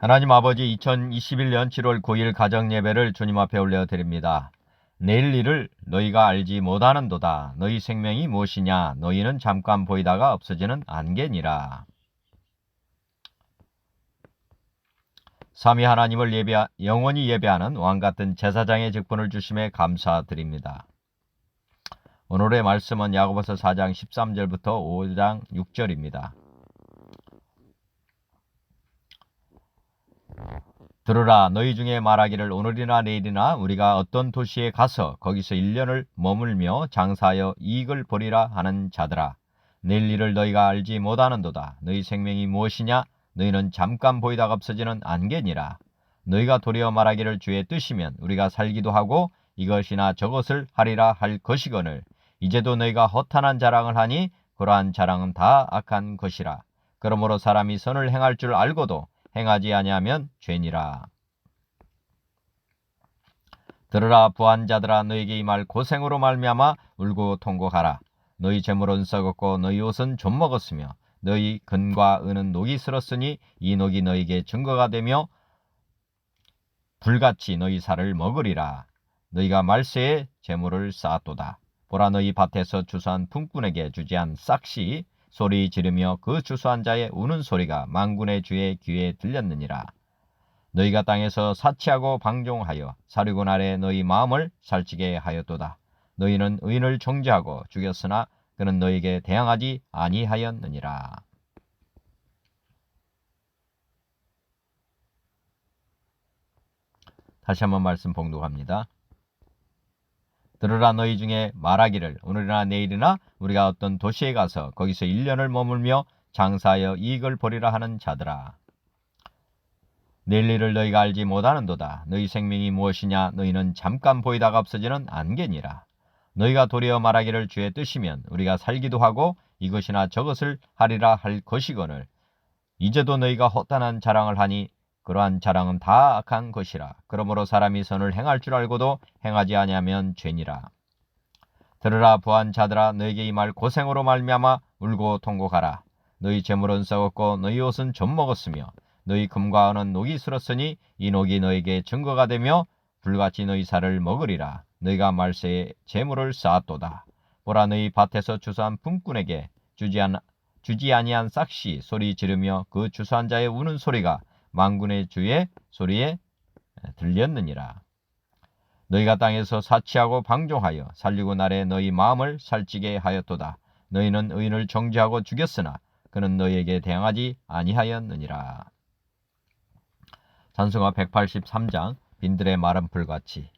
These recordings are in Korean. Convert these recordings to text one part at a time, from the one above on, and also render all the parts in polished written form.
하나님 아버지, 2021년 7월 9일 가정예배를 주님 앞에 올려드립니다. 내일 일을 너희가 알지 못하는도다. 너희 생명이 무엇이냐? 너희는 잠깐 보이다가 없어지는 안개니라. 삼위 하나님을 영원히 예배하는 왕같은 제사장의 직분을 주심에 감사드립니다. 오늘의 말씀은 야고보서 4장 13절부터 5장 6절입니다. 들으라, 너희 중에 말하기를 오늘이나 내일이나 우리가 어떤 도시에 가서 거기서 1년을 머물며 장사하여 이익을 보리라 하는 자들아, 내일 일을 너희가 알지 못하는도다. 너희 생명이 무엇이냐? 너희는 잠깐 보이다가 없어지는 안개니라. 너희가 도리어 말하기를 주의 뜻이면 우리가 살기도 하고 이것이나 저것을 하리라 할 것이거늘, 이제도 너희가 허탄한 자랑을 하니 그러한 자랑은 다 악한 것이라. 그러므로 사람이 선을 행할 줄 알고도 행하지 아니하면 죄니라. 들으라, 부한 자들아, 너에게 이 말 고생으로 말미암아 울고 통곡하라. 너희 재물은 썩었고 너희 옷은 좀 먹었으며 너희 금과 은은 녹이 슬었으니 이 녹이 너희에게 증거가 되며 불같이 너희 살을 먹으리라. 너희가 말세에 재물을 쌓았도다. 보라, 너희 밭에서 추수한 품꾼에게 주지한 싹시 소리 지르며 그 추수한 자의 우는 소리가 만군의 주의 귀에 들렸느니라. 너희가 땅에서 사치하고 방종하여 사륙은 아래 너희 마음을 살찌게 하였도다. 너희는 의인을 정죄하고 죽였으나 그는 너희에게 대항하지 아니하였느니라. 다시 한번 말씀 봉독합니다. 들으라, 너희 중에 말하기를 오늘이나 내일이나 우리가 어떤 도시에 가서 거기서 1년을 머물며 장사하여 이익을 보리라 하는 자들아, 내일 일을 너희가 알지 못하는도다. 너희 생명이 무엇이냐? 너희는 잠깐 보이다가 없어지는 안개니라. 너희가 도리어 말하기를 주의 뜻이면 우리가 살기도 하고 이것이나 저것을 하리라 할 것이거늘, 이제도 너희가 허탄한 자랑을 하니 그러한 자랑은 다 악한 것이라. 그러므로 사람이 선을 행할 줄 알고도 행하지 아니하면 죄니라. 들으라, 부한 자들아, 너에게 이 말 고생으로 말미암아 울고 통곡하라. 너희 재물은 썩었고 너희 옷은 좀 먹었으며 너희 금과 은은 녹이 슬었으니 이 녹이 너에게 증거가 되며 불같이 너희 살을 먹으리라. 너희가 말세에 재물을 쌓았도다. 보라, 너희 밭에서 추수한 품꾼에게 주지 아니한 싹시 소리 지르며 그 추수한 자의 우는 소리가 만군의 주의 소리에 들렸느니라. 너희가 땅에서 사치하고 방종하여 살리고 날에 너희 마음을 살찌게 하였도다. 너희는 의인을 정죄하고 죽였으나 그는 너희에게 대항하지 아니하였느니라. 찬송가 183장. 빈들의 마른 풀같이.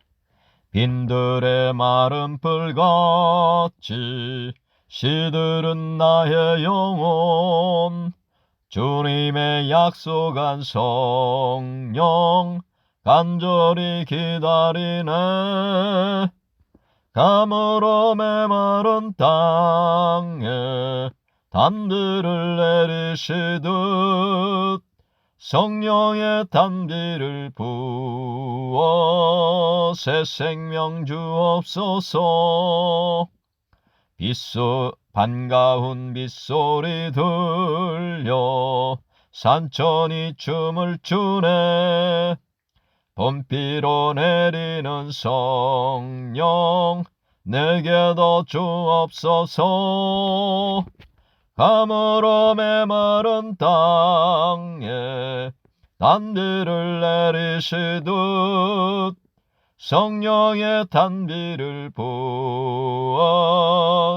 빈들의 마른 풀같이 시들은 나의 영혼, 주님의 약속한 성령 간절히 기다리네. 가물어 메마른 땅에 단비를 내리시듯 성령의 단비를 부어 새 생명 주옵소서. 반가운 빗소리 들려 산천이 춤을 추네. 봄비로 내리는 성령 내게도 주옵소서. 가물어 메마른 땅에 단비를 내리시듯 성령의 단비를 부어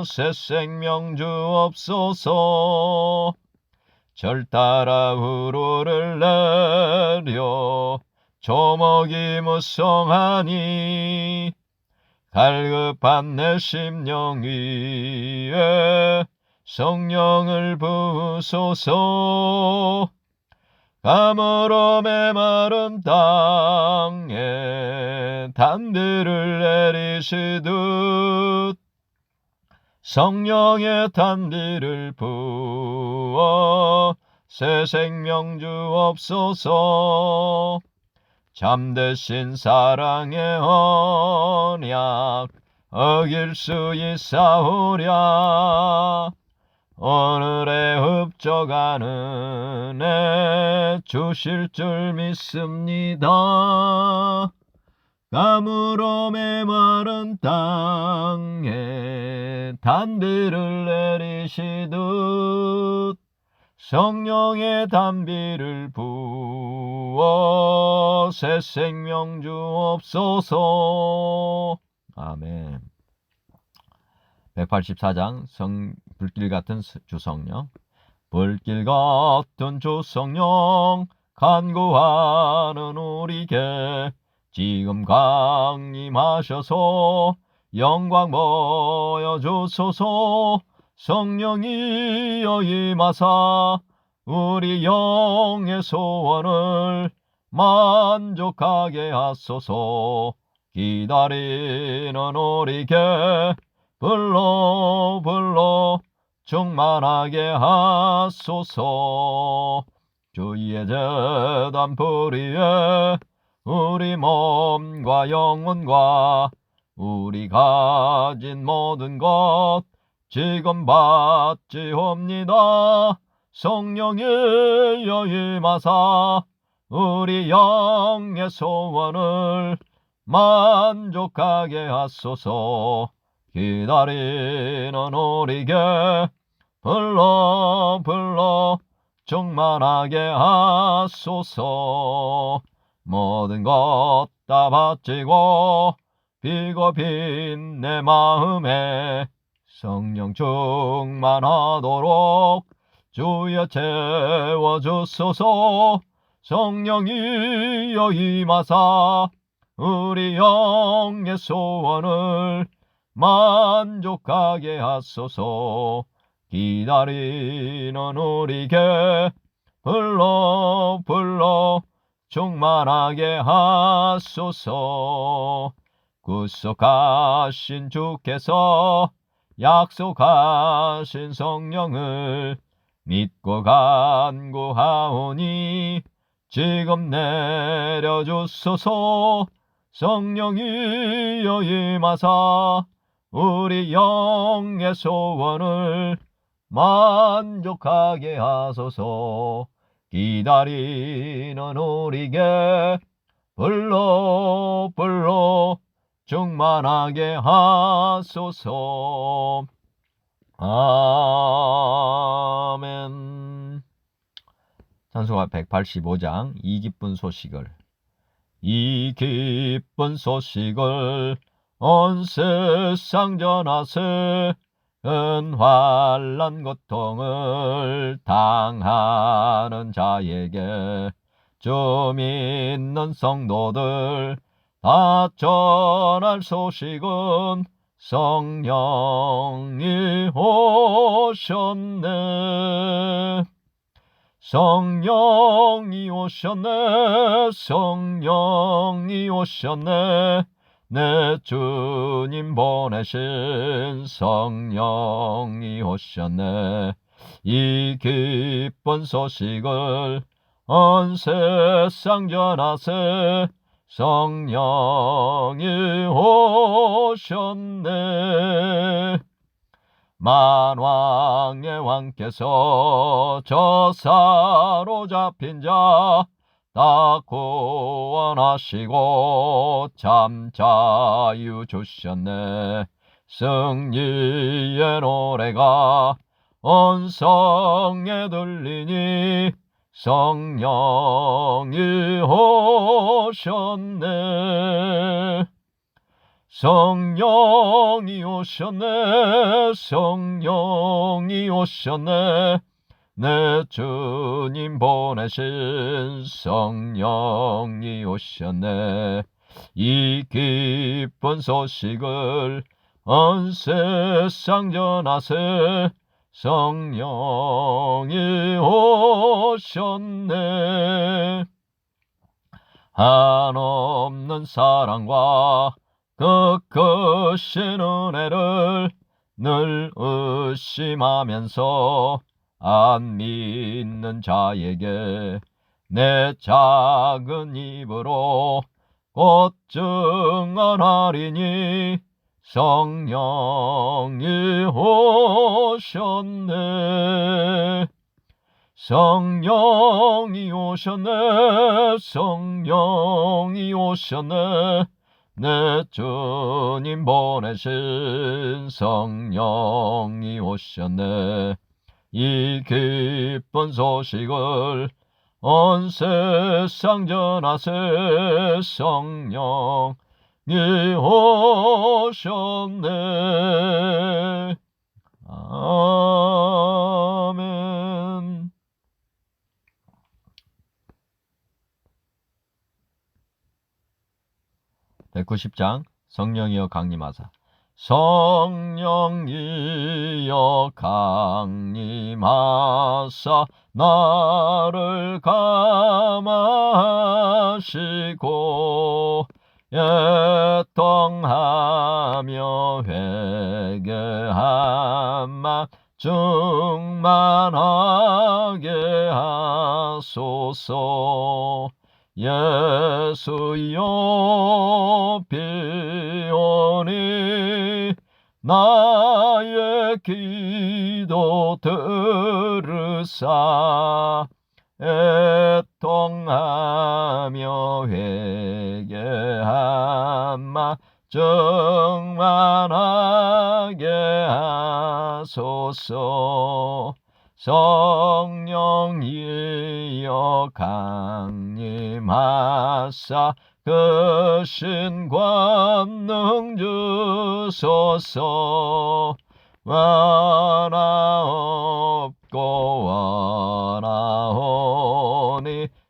새 생명 주옵소서. 절 따라 우르를 내려 조목이 무성하니 갈급한 내 심령 위에 성령을 부으소서. 가물어 메마른 땅에 단비를 내리시듯 성령의 단비를 부어 새 생명 주옵소서. 참되신 사랑의 언약 어길 수 있사오랴. 오늘의 흡족하는 애 주실 줄 믿습니다. 가물어 메마른 땅에 단비를 내리시듯 성령의 단비를 부어 새 생명 주옵소서. 아멘. 184장 불길 같은 주성령. 불길 같은 주성령 간구하는 우리에게 지금 강림하셔서 영광 보여주소서. 성령이여 임하사 우리 영의 소원을 만족하게 하소서. 기다리는 우리에게 불러 충만하게 하소서. 주의 제단 불위에 우리 몸과 영혼과 우리 가진 모든 것 지금 바치옵니다. 성령이여 임하사 우리 영의 소원을 만족하게 하소서. 기다리는 우리에게 불러 충만하게 하소서. 모든 것 다 바치고 비고픈 내 마음에 성령 충만하도록 주여 채워주소서. 성령이여 임하사 우리 영의 소원을 만족하게 하소서. 기다리는 우리에게 불러 충만하게 하소서. 구속하신 주께서 약속하신 성령을 믿고 간구하오니 지금 내려주소서. 성령이여 임하사 우리 영의 소원을 만족하게 하소서. 기다리는 우리에게 불러 충만하게 하소서. 아멘. 찬송가 185장 이 기쁜 소식을 온 세상 전하세. 환난 고통을 당하는 자에게 주 믿는 성도들 다 전할 소식은 성령이 오셨네. 성령이 오셨네. 내 주님 보내신 성령이 오셨네. 이 기쁜 소식을 온 세상 전하세. 성령이 오셨네. 만왕의 왕께서 저 사로잡힌 자 다 구원하시고 참 자유 주셨네. 승리의 노래가 온 성에 들리니 성령이 오셨네. 성령이 오셨네. 내 주님 보내신 성령이 오셨네. 이 기쁜 소식을 온 세상 전하세. 성령이 오셨네. 한없는 사랑과 크신 은혜를 늘 의심하면서 안 믿는 자에게 내 작은 입으로 곧 증언하리니 성령이 오셨네. 성령이 오셨네. 성령이 오셨네. 내 주님 보내신 성령이 오셨네. 이 기쁜 소식을 온 세상 전하세. 성령이 오셨네. 아멘. (190장) 성령이여 강림하사. 성령이여 강림하사 나를 감화하시고 애통하며 회개함만 충만하게 하소서. 예수여 비오니 나의 기도 들으사 애통하며 회개함만 충만하게 하소서. 성령이여 강림하사 그 신권능 주소서. 원하옵고 원하오니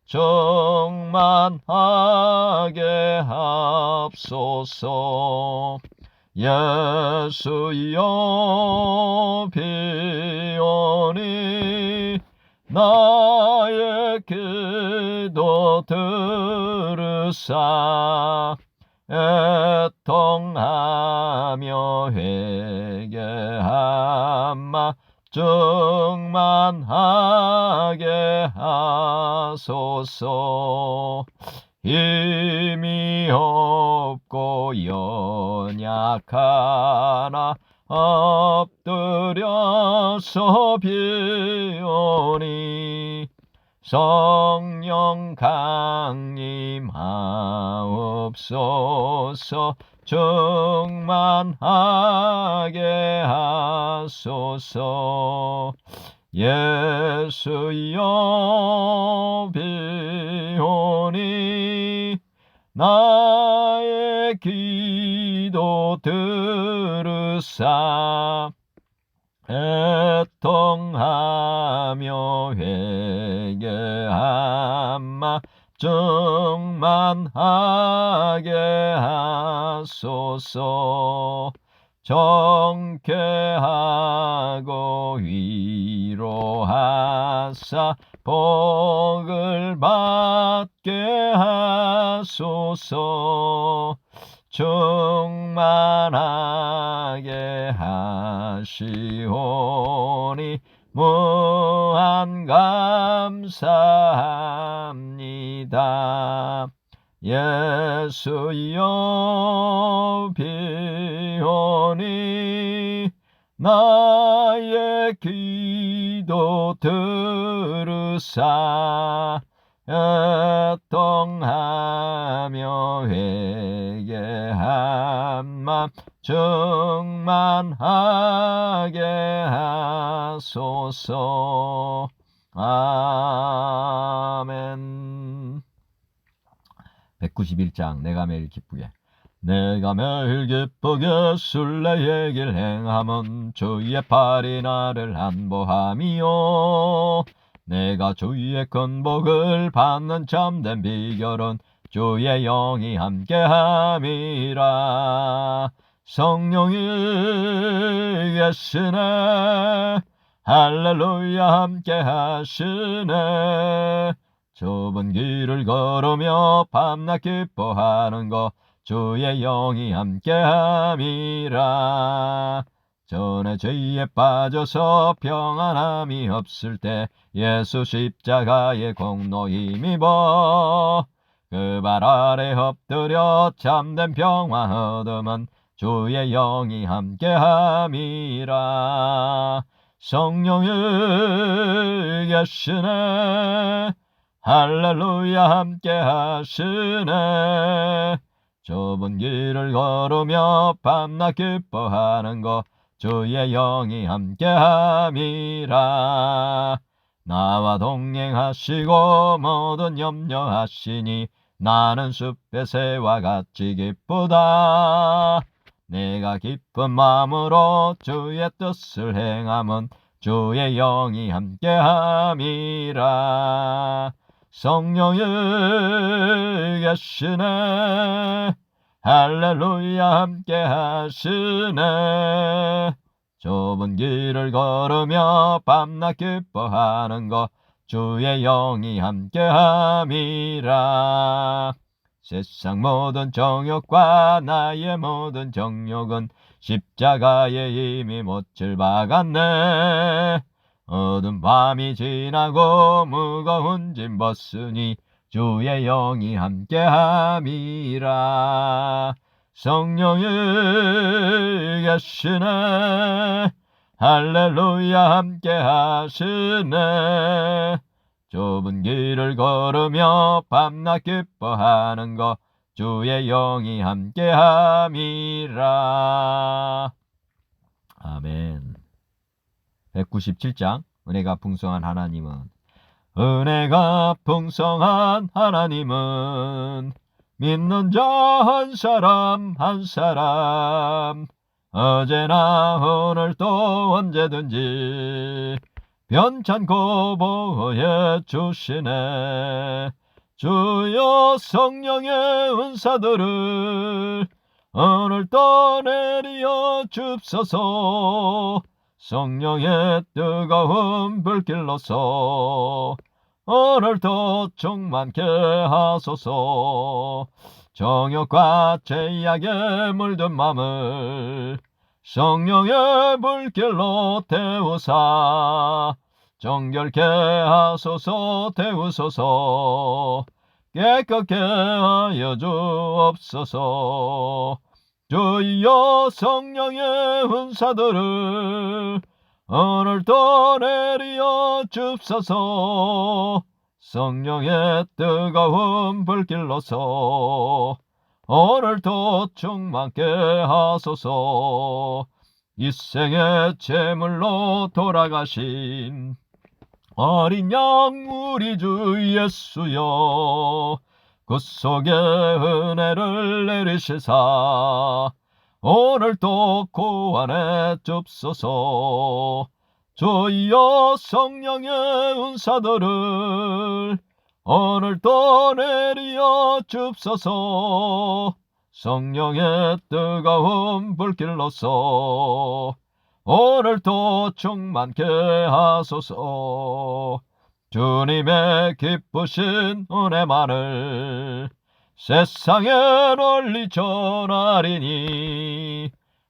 충만하게 합소서. 예수여 비오니 나의 기도 들으사 애통하며 회개함만 충만하게 하소서. 힘이 없고 연약하나 엎드려서 비오니 성령 강림하옵소서. 충만하게 하소서. 예수여 비오니 나의 기도 들으사 애통하며 회개함만 충만하게 하소서. 정케하고 위로하사 복을 받게 하소서. 충만하게 하시오니 무한 감사합니다. 예수여 비오니 나의 기도 들으사 애통하며 회개함만 충만하게 하소서. 아멘. 191장 내가 매일 기쁘게. 내가 매일 기쁘게 순례의 길 행함은 주의 팔이 나를 안보함이요. 내가 주의 큰 복을 받는 참된 비결은 주의 영이 함께함이라. 성령이 계시네. 할렐루야 함께하시네. 좁은 길을 걸으며 밤낮 기뻐하는 것 주의 영이 함께함이라. 전에 죄에 빠져서 평안함이 없을 때 예수 십자가의 공로 힘입어 그 발 아래 엎드려 참된 평화 얻음은 주의 영이 함께함이라. 성령이 계시네. 할렐루야 함께하시네. 좁은 길을 걸으며 밤낮 기뻐하는 것 주의 영이 함께함이라. 나와 동행하시고 모든 염려하시니 나는 숲의 새와 같이 기쁘다. 내가 기쁜 마음으로 주의 뜻을 행함은 주의 영이 함께함이라. 성령이 계시네. 할렐루야 함께하시네. 좁은 길을 걸으며 밤낮 기뻐하는 것 주의 영이 함께함이라. 세상 모든 정욕과 나의 모든 정욕은 십자가에 이미 못을 박았네. 어두운 밤이 지나고 무거운 짐 벗으니 주의 영이 함께함이라. 성령이 계시네. 할렐루야 함께하시네. 좁은 길을 걸으며 밤낮 기뻐하는 것 주의 영이 함께함이라. 아멘. 197장 은혜가 풍성한 하나님은 은혜가 풍성한 하나님은 믿는 자 한 사람 한 사람 어제나 오늘도 언제든지 변찮고 보호해 주시네. 주여 성령의 은사들을 오늘도 내리어 줍소서. 성령의 뜨거운 불길로서 오늘도 충만케 하소서. 정욕과 죄악에 물든 맘을 성령의 불길로 태우사 정결케 하소서. 태우소서. 깨끗게 하여 주옵소서. 주여 성령의 은사들을 오늘도 내리어 줍소서. 성령의 뜨거운 불길로서 오늘도 충만케 하소서. 이 생의 제물로 돌아가신 어린 양 우리 주 예수여 그 속에 은혜를 내리시사 오늘도 구원해 줍소서. 주여 성령의 은사들을 오늘도 내리어 줍소서. 성령의 뜨거운 불길로서 오늘도 충만케 하소서. 주님의 기쁘신 은혜만을 세상에 널리 전하리니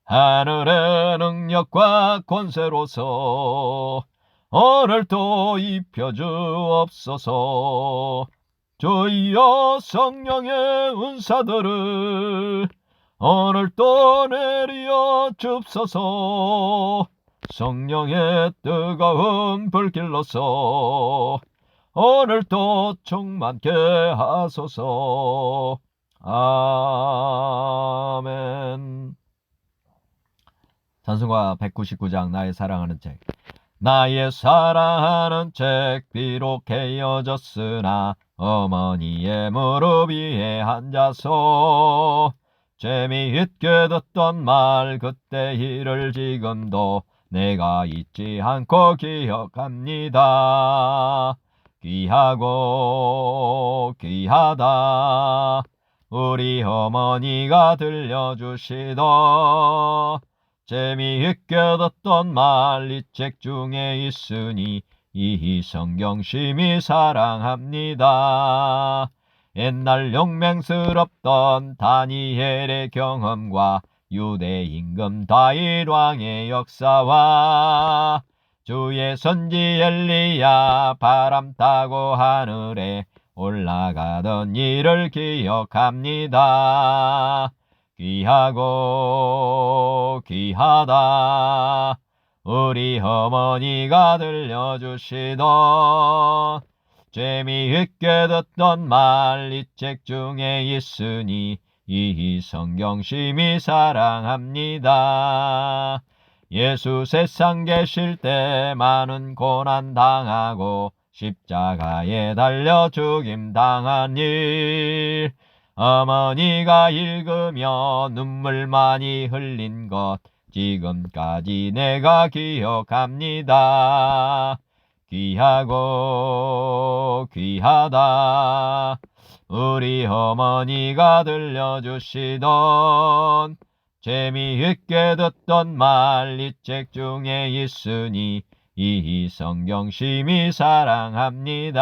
하늘의 능력과 권세로서 오늘도 입혀주옵소서. 주여 성령의 은사들을 오늘도 내리어 줍소서. 성령의 뜨거운 불길로서 오늘도 충만케 하소서. 아멘. 찬송가 199장 나의 사랑하는 책. 나의 사랑하는 책 비록 헤어졌으나 어머니의 무릎 위에 앉아서 재미있게 듣던 말 그때 일을 지금도 내가 잊지 않고 기억합니다. 귀하고 귀하다 우리 어머니가 들려주시던 재미있게 듣던 말 이 책 중에 있으니 이 성경 심히 사랑합니다. 옛날 용맹스럽던 다니엘의 경험과 유대 임금 다윗 왕의 역사와 주의 선지 엘리야 바람 타고 하늘에 올라가던 일을 기억합니다. 귀하고 귀하다. 우리 어머니가 들려주시던 재미있게 듣던 말 이 책 중에 있으니 이 성경 심히 사랑합니다. 예수 세상 계실 때 많은 고난 당하고 십자가에 달려 죽임 당한 일, 어머니가 읽으며 눈물 많이 흘린 것 지금까지 내가 기억합니다. 귀하고 귀하다. 우리 어머니가 들려주시던 재미있게 듣던 말 이 책 중에 있으니 이 성경 심히 사랑합니다.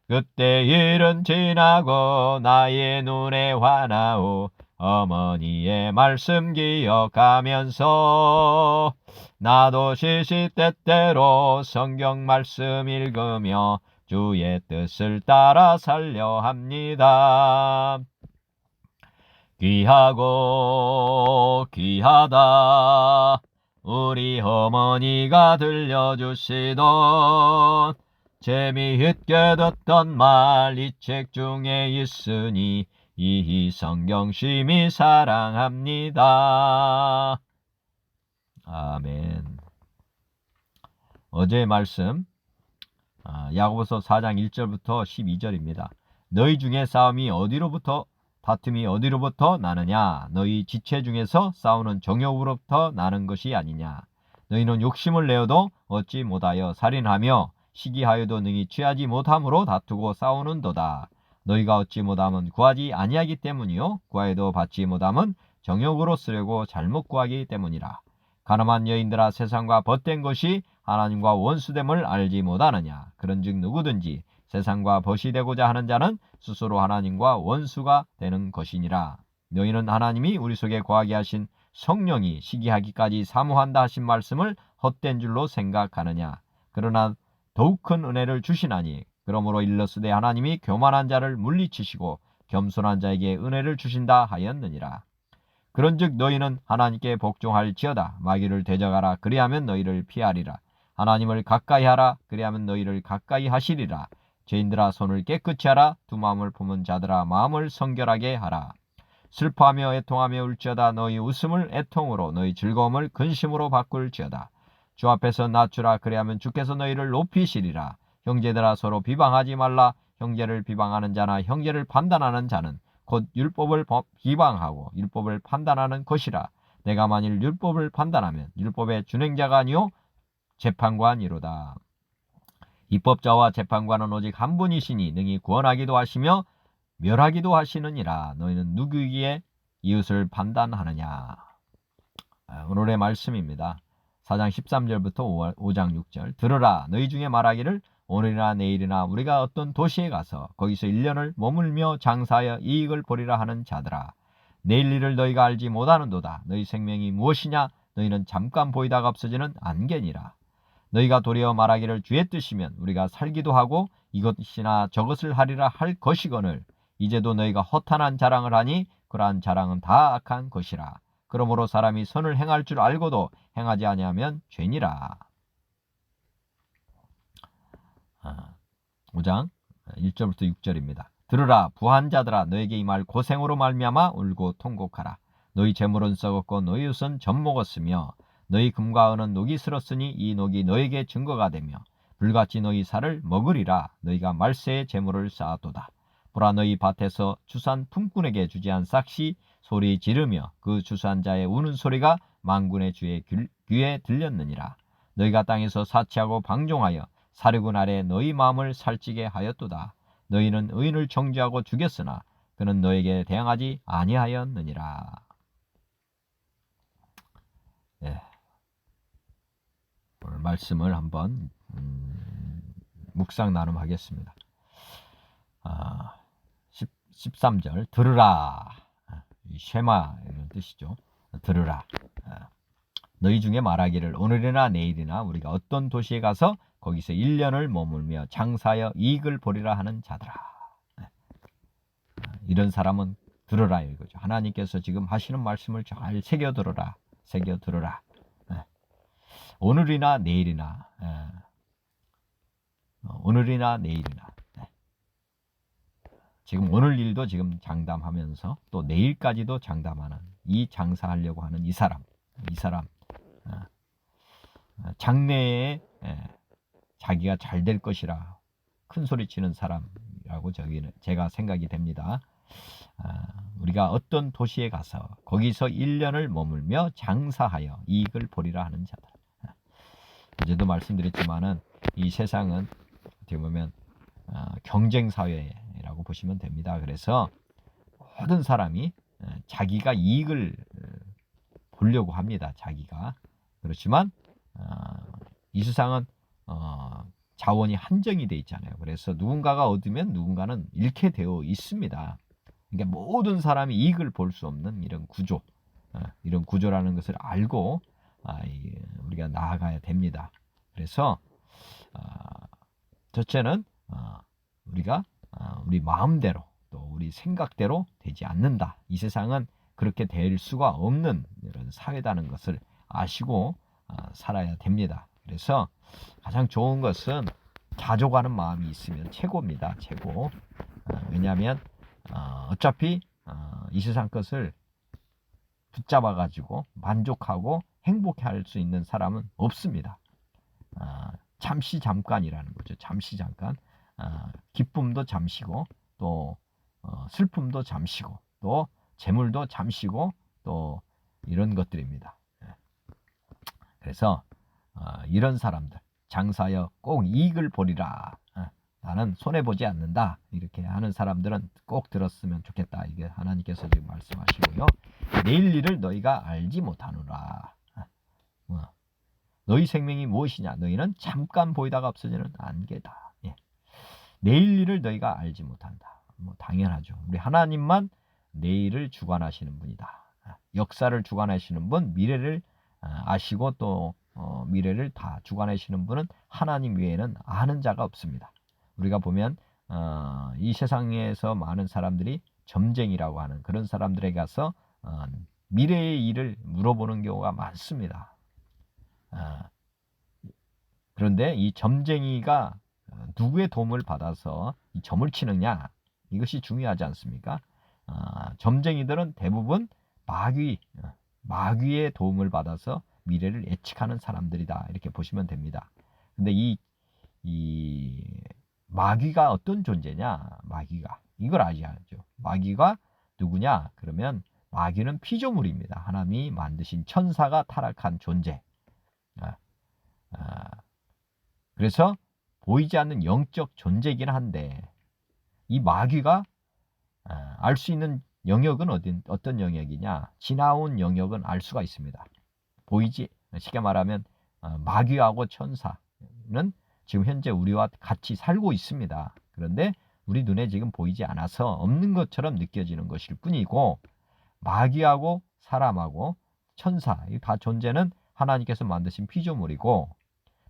그때 일은 지나고 나의 눈에 환하오 어머니의 말씀 기억하면서 나도 시시때때로 성경 말씀 읽으며 주의 뜻을 따라 살려 합니다. 귀하고 귀하다. 우리 어머니가 들려주시던 재미있게 듣던 말 이 책 중에 있으니 이 성경 심히 사랑합니다. 아멘. 어제의 말씀 야고보서 4장 1절부터 12절입니다. 너희 중에 다툼이 어디로부터 나느냐? 너희 지체 중에서 싸우는 정욕으로부터 나는 것이 아니냐? 너희는 욕심을 내어도 얻지 못하여 살인하며 시기하여도 능히 취하지 못함으로 다투고 싸우는도다. 너희가 얻지 못함은 구하지 아니하기 때문이요 구하여도 받지 못함은 정욕으로 쓰려고 잘못 구하기 때문이라. 가늠한 여인들아, 세상과 벗된 것이 하나님과 원수됨을 알지 못하느냐? 그런즉 누구든지 세상과 벗이 되고자 하는 자는 스스로 하나님과 원수가 되는 것이니라. 너희는 하나님이 우리 속에 거하게 하신 성령이 시기하기까지 사모한다 하신 말씀을 헛된 줄로 생각하느냐? 그러나 더욱 큰 은혜를 주시나니 그러므로 일러스되 하나님이 교만한 자를 물리치시고 겸손한 자에게 은혜를 주신다 하였느니라. 그런즉 너희는 하나님께 복종할지어다. 마귀를 대적하라. 그리하면 너희를 피하리라. 하나님을 가까이 하라. 그리하면 너희를 가까이 하시리라. 죄인들아, 손을 깨끗이 하라. 두 마음을 품은 자들아, 마음을 성결하게 하라. 슬퍼하며 애통하며 울지어다. 너희 웃음을 애통으로, 너희 즐거움을 근심으로 바꿀지어다. 주 앞에서 낮추라. 그리하면 주께서 너희를 높이시리라. 형제들아, 서로 비방하지 말라. 형제를 비방하는 자나 형제를 판단하는 자는 곧 율법을 비방하고 율법을 판단하는 것이라. 내가 만일 율법을 판단하면 율법의 준행자가 아니요 재판관이로다. 입법자와 재판관은 오직 한 분이시니 능히 구원하기도 하시며 멸하기도 하시느니라. 너희는 누구에게 이웃을 판단하느냐? 오늘의 말씀입니다. 4장 13절부터 5장 6절. 들으라. 너희 중에 말하기를 오늘이나 내일이나 우리가 어떤 도시에 가서 거기서 1년을 머물며 장사하여 이익을 보리라 하는 자들아. 내일 일을 너희가 알지 못하는도다. 너희 생명이 무엇이냐? 너희는 잠깐 보이다가 없어지는 안개니라. 너희가 도리어 말하기를 주의 뜻이면 우리가 살기도 하고 이것이나 저것을 하리라 할 것이거늘 이제도 너희가 허탄한 자랑을 하니 그러한 자랑은 다 악한 것이라. 그러므로 사람이 선을 행할 줄 알고도 행하지 아니하면 죄니라. 5장 1절부터 6절입니다. 들으라. 부한 자들아, 너에게 이 말 고생으로 말미암아 울고 통곡하라. 너희 재물은 썩었고 너희 옷은 젖먹었으며 너희 금과 은은 녹이 슬었으니 이 녹이 너에게 증거가 되며 불같이 너희 살을 먹으리라. 너희가 말세에 재물을 쌓아도다. 보라, 너희 밭에서 주산 품꾼에게 주지한 싹시 소리 지르며 그 주산 자의 우는 소리가 만군의 주의 귀에 들렸느니라. 너희가 땅에서 사치하고 방종하여 사륙은 아래 너희 마음을 살찌게 하였도다. 너희는 의인을 정죄하고 죽였으나 그는 너에게 대항하지 아니하였느니라. 오늘 말씀을 한번 묵상 나눔하겠습니다. 13절 들으라. 쉐마 이런 뜻이죠. 들으라. 너희 중에 말하기를 오늘이나 내일이나 우리가 어떤 도시에 가서 거기서 1년을 머물며 장사하여 이익을 보리라 하는 자들아. 이런 사람은 들어라 이거죠. 하나님께서 지금 하시는 말씀을 잘 새겨 들어라. 새겨 들어라. 오늘이나 내일이나 오늘이나 내일이나 지금 오늘 일도 지금 장담하면서 또 내일까지도 장담하는 이 장사하려고 하는 이 사람 장래에 자기가 잘 될 것이라 큰 소리 치는 사람이라고 제가 생각이 됩니다. 우리가 어떤 도시에 가서 거기서 1년을 머물며 장사하여 이익을 보리라 하는 자들. 어제도 말씀드렸지만은 이 세상은 어떻게 보면 경쟁 사회라고 보시면 됩니다. 그래서 모든 사람이 자기가 이익을 보려고 합니다. 자기가. 그렇지만 이 세상은 자원이 한정이 되어 있잖아요. 그래서 누군가가 얻으면 누군가는 잃게 되어 있습니다. 그러니까 모든 사람이 이익을 볼 수 없는 이런 구조, 이런 구조라는 것을 알고 우리가 나아가야 됩니다. 그래서 첫째는 우리가 우리 마음대로 또 우리 생각대로 되지 않는다. 이 세상은 그렇게 될 수가 없는 이런 사회다는 것을 아시고 살아야 됩니다. 그래서 가장 좋은 것은 자족하는 마음이 있으면 최고입니다. 최고. 왜냐하면 어차피 이 세상 것을 붙잡아 가지고 만족하고 행복해 할 수 있는 사람은 없습니다. 잠시 잠깐이라는 거죠. 잠시 잠깐. 기쁨도 잠시고 또 슬픔도 잠시고 또 재물도 잠시고 또 이런 것들입니다. 그래서 이런 사람들 장사하여 꼭 이익을 보리라. 나는 손해보지 않는다. 이렇게 하는 사람들은 꼭 들었으면 좋겠다. 이게 하나님께서 지금 말씀하시고요. 내일 일을 너희가 알지 못하노라. 너희 생명이 무엇이냐? 너희는 잠깐 보이다가 없어지는 안개다. 내일 일을 너희가 알지 못한다. 당연하죠. 우리 하나님만 내일을 주관하시는 분이다. 역사를 주관하시는 분, 미래를 아시고 또 미래를 다 주관하시는 분은 하나님 외에는 아는 자가 없습니다. 우리가 보면 이 세상에서 많은 사람들이 점쟁이라고 하는 그런 사람들에게 가서 미래의 일을 물어보는 경우가 많습니다. 그런데 이 점쟁이가 누구의 도움을 받아서 이 점을 치느냐, 이것이 중요하지 않습니까? 점쟁이들은 대부분 마귀의 도움을 받아서 미래를 예측하는 사람들이다. 이렇게 보시면 됩니다. 근데 이 마귀가 어떤 존재냐? 마귀가 이걸 아셔야죠. 마귀가 누구냐? 그러면 마귀는 피조물입니다. 하나님이 만드신 천사가 타락한 존재. 그래서 보이지 않는 영적 존재이긴 한데 이 마귀가 알 수 있는 영역은 어떤 영역이냐? 지나온 영역은 알 수가 있습니다. 쉽게 말하면 마귀하고 천사는 지금 현재 우리와 같이 살고 있습니다. 그런데 우리 눈에 지금 보이지 않아서 없는 것처럼 느껴지는 것일 뿐이고, 마귀하고 사람하고 천사, 이 다 존재는 하나님께서 만드신 피조물이고,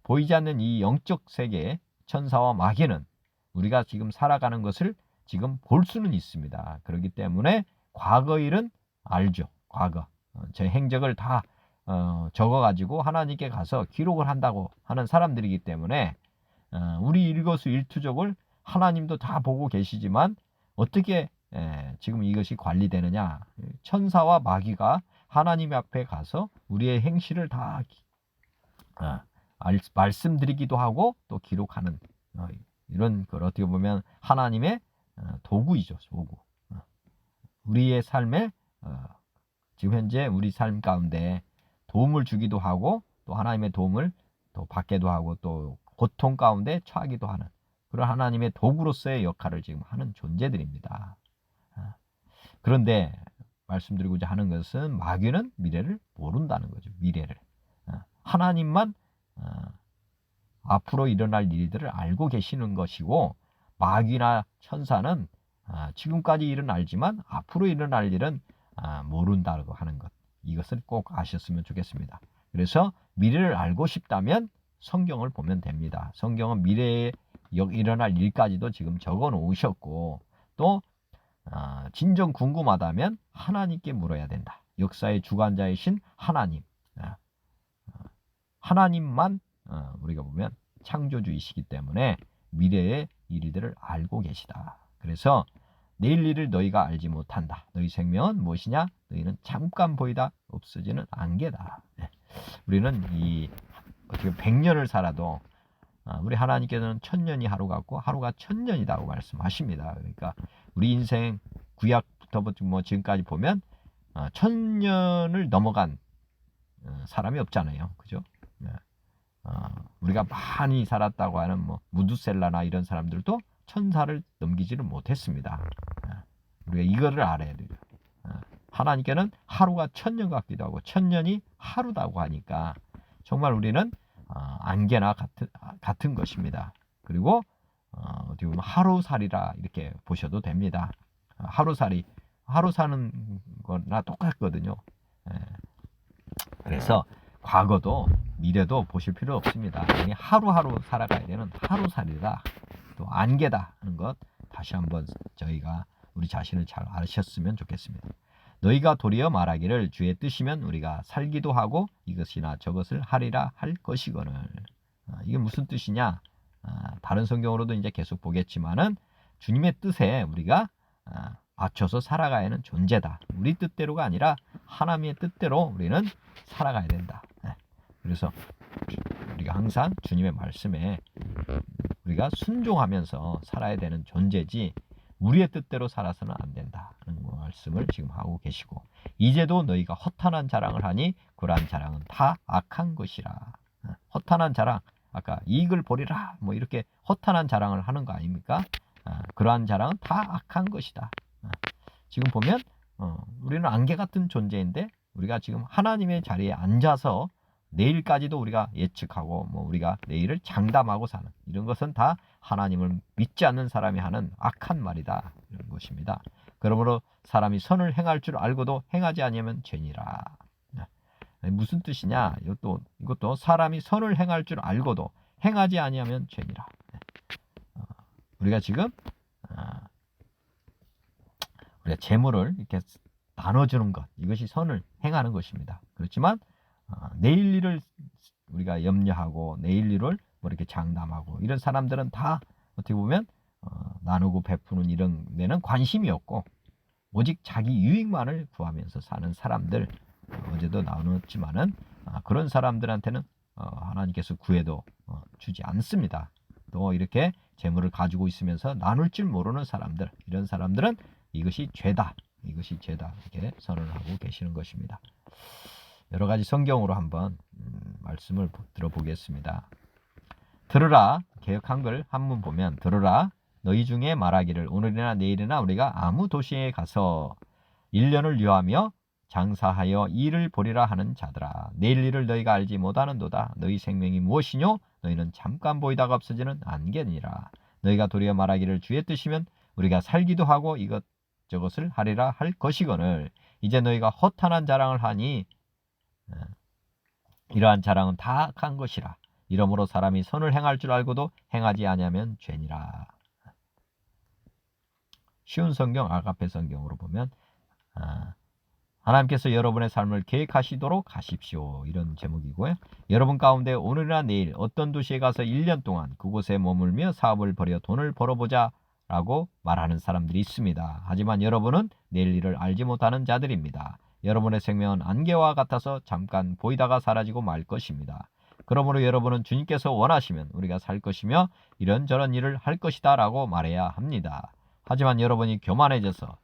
보이지 않는 이 영적 세계 천사와 마귀는 우리가 지금 살아가는 것을 지금 볼 수는 있습니다. 그렇기 때문에 과거 일은 알죠. 과거 제 행적을 다 적어가지고 하나님께 가서 기록을 한다고 하는 사람들이기 때문에 우리 일거수일투족을 하나님도 다 보고 계시지만 어떻게 지금 이것이 관리되느냐? 천사와 마귀가 하나님 앞에 가서 우리의 행실을 다 말씀드리기도 하고 또 기록하는 이런 걸 어떻게 보면 하나님의 도구이죠. 도구. 우리의 삶에 지금 현재 우리 삶 가운데 도움을 주기도 하고 또 하나님의 도움을 또 받기도 하고 또 고통 가운데 처하기도 하는 그런 하나님의 도구로서의 역할을 지금 하는 존재들입니다. 그런데 말씀드리고자 하는 것은 마귀는 미래를 모른다는 거죠. 미래를. 하나님만 앞으로 일어날 일들을 알고 계시는 것이고, 마귀나 천사는 지금까지 일은 알지만 앞으로 일어날 일은 모른다고 하는 것. 이것을 꼭 아셨으면 좋겠습니다. 그래서 미래를 알고 싶다면 성경을 보면 됩니다. 성경은 미래에 일어날 일까지도 지금 적어 놓으셨고, 또 진정 궁금하다면 하나님께 물어야 된다. 역사의 주관자이신 하나님, 하나님만 우리가 보면 창조주이시기 때문에 미래의 일들을 알고 계시다. 그래서 내일 일을 너희가 알지 못한다. 너희 생명은 무엇이냐? 너희는 잠깐 보이다 없어지는 안개다. 우리는 어떻게 100년을 살아도 우리 하나님께서는 1000년이 하루 같고 하루가 1000년이라고 말씀하십니다. 그러니까 우리 인생 구약부터 지금까지 보면 1000년을 넘어간 사람이 없잖아요. 그죠? 우리가 많이 살았다고 하는 무두셀라나 이런 사람들도 1000살을 넘기지를 못했습니다. 우리가 이거를 알아야 돼요. 하나님께는 하루가 1000년 같기도 하고 1000년이 하루다고 하니까 정말 우리는 안개나 같은 것입니다. 그리고 어떻게 보면 하루살이라 이렇게 보셔도 됩니다. 하루 사는 거나 똑같거든요. 그래서 과거도 미래도 보실 필요 없습니다. 하루하루 살아가야 되는 하루살이다, 또 안개다 하는 것 다시 한번 저희가 우리 자신을 잘 아셨으면 좋겠습니다. 너희가 도리어 말하기를 주의 뜻이면 우리가 살기도 하고 이것이나 저것을 하리라 할 것이거늘. 이게 무슨 뜻이냐? 다른 성경으로도 이제 계속 보겠지만은 주님의 뜻에 우리가 맞춰서 살아가야 하는 존재다. 우리 뜻대로가 아니라 하나님의 뜻대로 우리는 살아가야 된다. 그래서 우리가 항상 주님의 말씀에 우리가 순종하면서 살아야 되는 존재지 우리의 뜻대로 살아서는 안 된다는 말씀을 지금 하고 계시고, 이제도 너희가 허탄한 자랑을 하니 그러한 자랑은 다 악한 것이라. 허탄한 자랑, 아까 이익을 보리라 이렇게 허탄한 자랑을 하는 거 아닙니까? 그러한 자랑은 다 악한 것이다. 지금 보면 우리는 안개 같은 존재인데 우리가 지금 하나님의 자리에 앉아서 내일까지도 우리가 예측하고 우리가 내일을 장담하고 사는 이런 것은 다 하나님을 믿지 않는 사람이 하는 악한 말이다, 이런 것입니다. 그러므로 사람이 선을 행할 줄 알고도 행하지 아니하면 죄니라. 무슨 뜻이냐? 이것도 사람이 선을 행할 줄 알고도 행하지 아니하면 죄니라. 우리가 지금 우리가 재물을 이렇게 나눠주는 것, 이것이 선을 행하는 것입니다. 그렇지만 내일 일을 우리가 염려하고 내일 일을 이렇게 장담하고 이런 사람들은 다 어떻게 보면 나누고 베푸는 이런 데는 관심이 없고 오직 자기 유익만을 구하면서 사는 사람들, 어제도 나눴지만은 그런 사람들한테는 하나님께서 구해도 주지 않습니다. 또 이렇게 재물을 가지고 있으면서 나눌 줄 모르는 사람들, 이런 사람들은 이것이 죄다, 이렇게 선언하고 계시는 것입니다. 여러 가지 성경으로 한번 말씀을 들어보겠습니다. 들으라, 개역 한글 한문 보면 들으라, 너희 중에 말하기를 오늘이나 내일이나 우리가 아무 도시에 가서 1년을 유하며 장사하여 일을 보리라 하는 자들아, 내일 일을 너희가 알지 못하는도다. 너희 생명이 무엇이뇨? 너희는 잠깐 보이다가 없어지는 안개니라. 너희가 도리어 말하기를 주의 뜻이면 우리가 살기도 하고 이것저것을 하리라 할 것이거늘. 이제 너희가 허탄한 자랑을 하니 이러한 자랑은 다 악한 것이라. 이러므로 사람이 선을 행할 줄 알고도 행하지 아니하면 죄니라. 쉬운 성경, 아가페 성경으로 보면 하나님께서 여러분의 삶을 계획하시도록 하십시오, 이런 제목이고요. 여러분 가운데 오늘이나 내일 어떤 도시에 가서 1년 동안 그곳에 머물며 사업을 벌여 돈을 벌어보자 라고 말하는 사람들이 있습니다. 하지만 여러분은 내일 일을 알지 못하는 자들입니다. 여러분의 생명은 안개와 같아서 잠깐 보이다가 사라지고 말 것입니다. 그러므로 여러분은 주님께서 원하시면 우리가 살 것이며 이런저런 일을 할 것이다 라고 말해야 합니다. 하지만 여러분이 교만해져서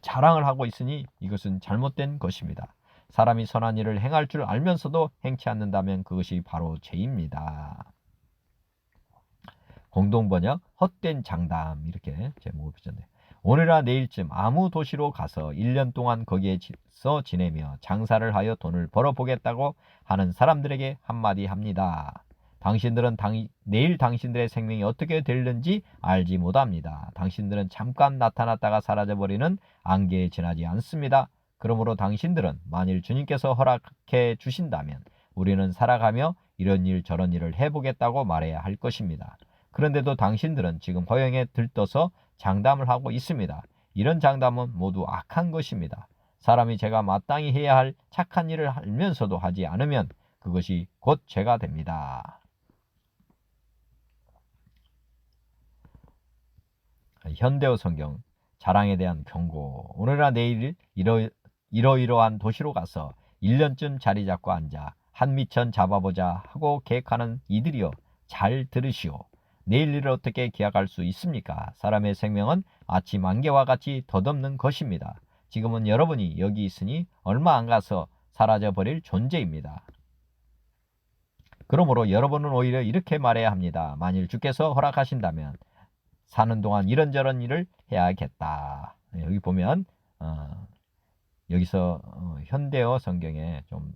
자랑을 하고 있으니 이것은 잘못된 것입니다. 사람이 선한 일을 행할 줄 알면서도 행치 않는다면 그것이 바로 죄입니다. 공동번역 헛된 장담, 이렇게 제목을 붙였네요. 오늘이나 내일쯤 아무 도시로 가서 1년 동안 거기에서 지내며 장사를 하여 돈을 벌어보겠다고 하는 사람들에게 한마디 합니다. 당신들은 내일 당신들의 생명이 어떻게 될는지 알지 못합니다. 당신들은 잠깐 나타났다가 사라져버리는 안개에 지나지 않습니다. 그러므로 당신들은 만일 주님께서 허락해 주신다면 우리는 살아가며 이런 일 저런 일을 해보겠다고 말해야 할 것입니다. 그런데도 당신들은 지금 허영에 들떠서 장담을 하고 있습니다. 이런 장담은 모두 악한 것입니다. 사람이 제가 마땅히 해야 할 착한 일을 알면서도 하지 않으면 그것이 곧 죄가 됩니다. 현대어 성경 자랑에 대한 경고. 오늘이나 내일 이러이러한 도시로 가서 1년쯤 자리 잡고 앉아 한미천 잡아보자 하고 계획하는 이들이여, 잘 들으시오. 내일 일을 어떻게 기약할 수 있습니까? 사람의 생명은 아침 안개와 같이 덧없는 것입니다. 지금은 여러분이 여기 있으니 얼마 안 가서 사라져버릴 존재입니다. 그러므로 여러분은 오히려 이렇게 말해야 합니다. 만일 주께서 허락하신다면 사는 동안 이런저런 일을 해야겠다. 여기 보면 여기서 현대어 성경에 좀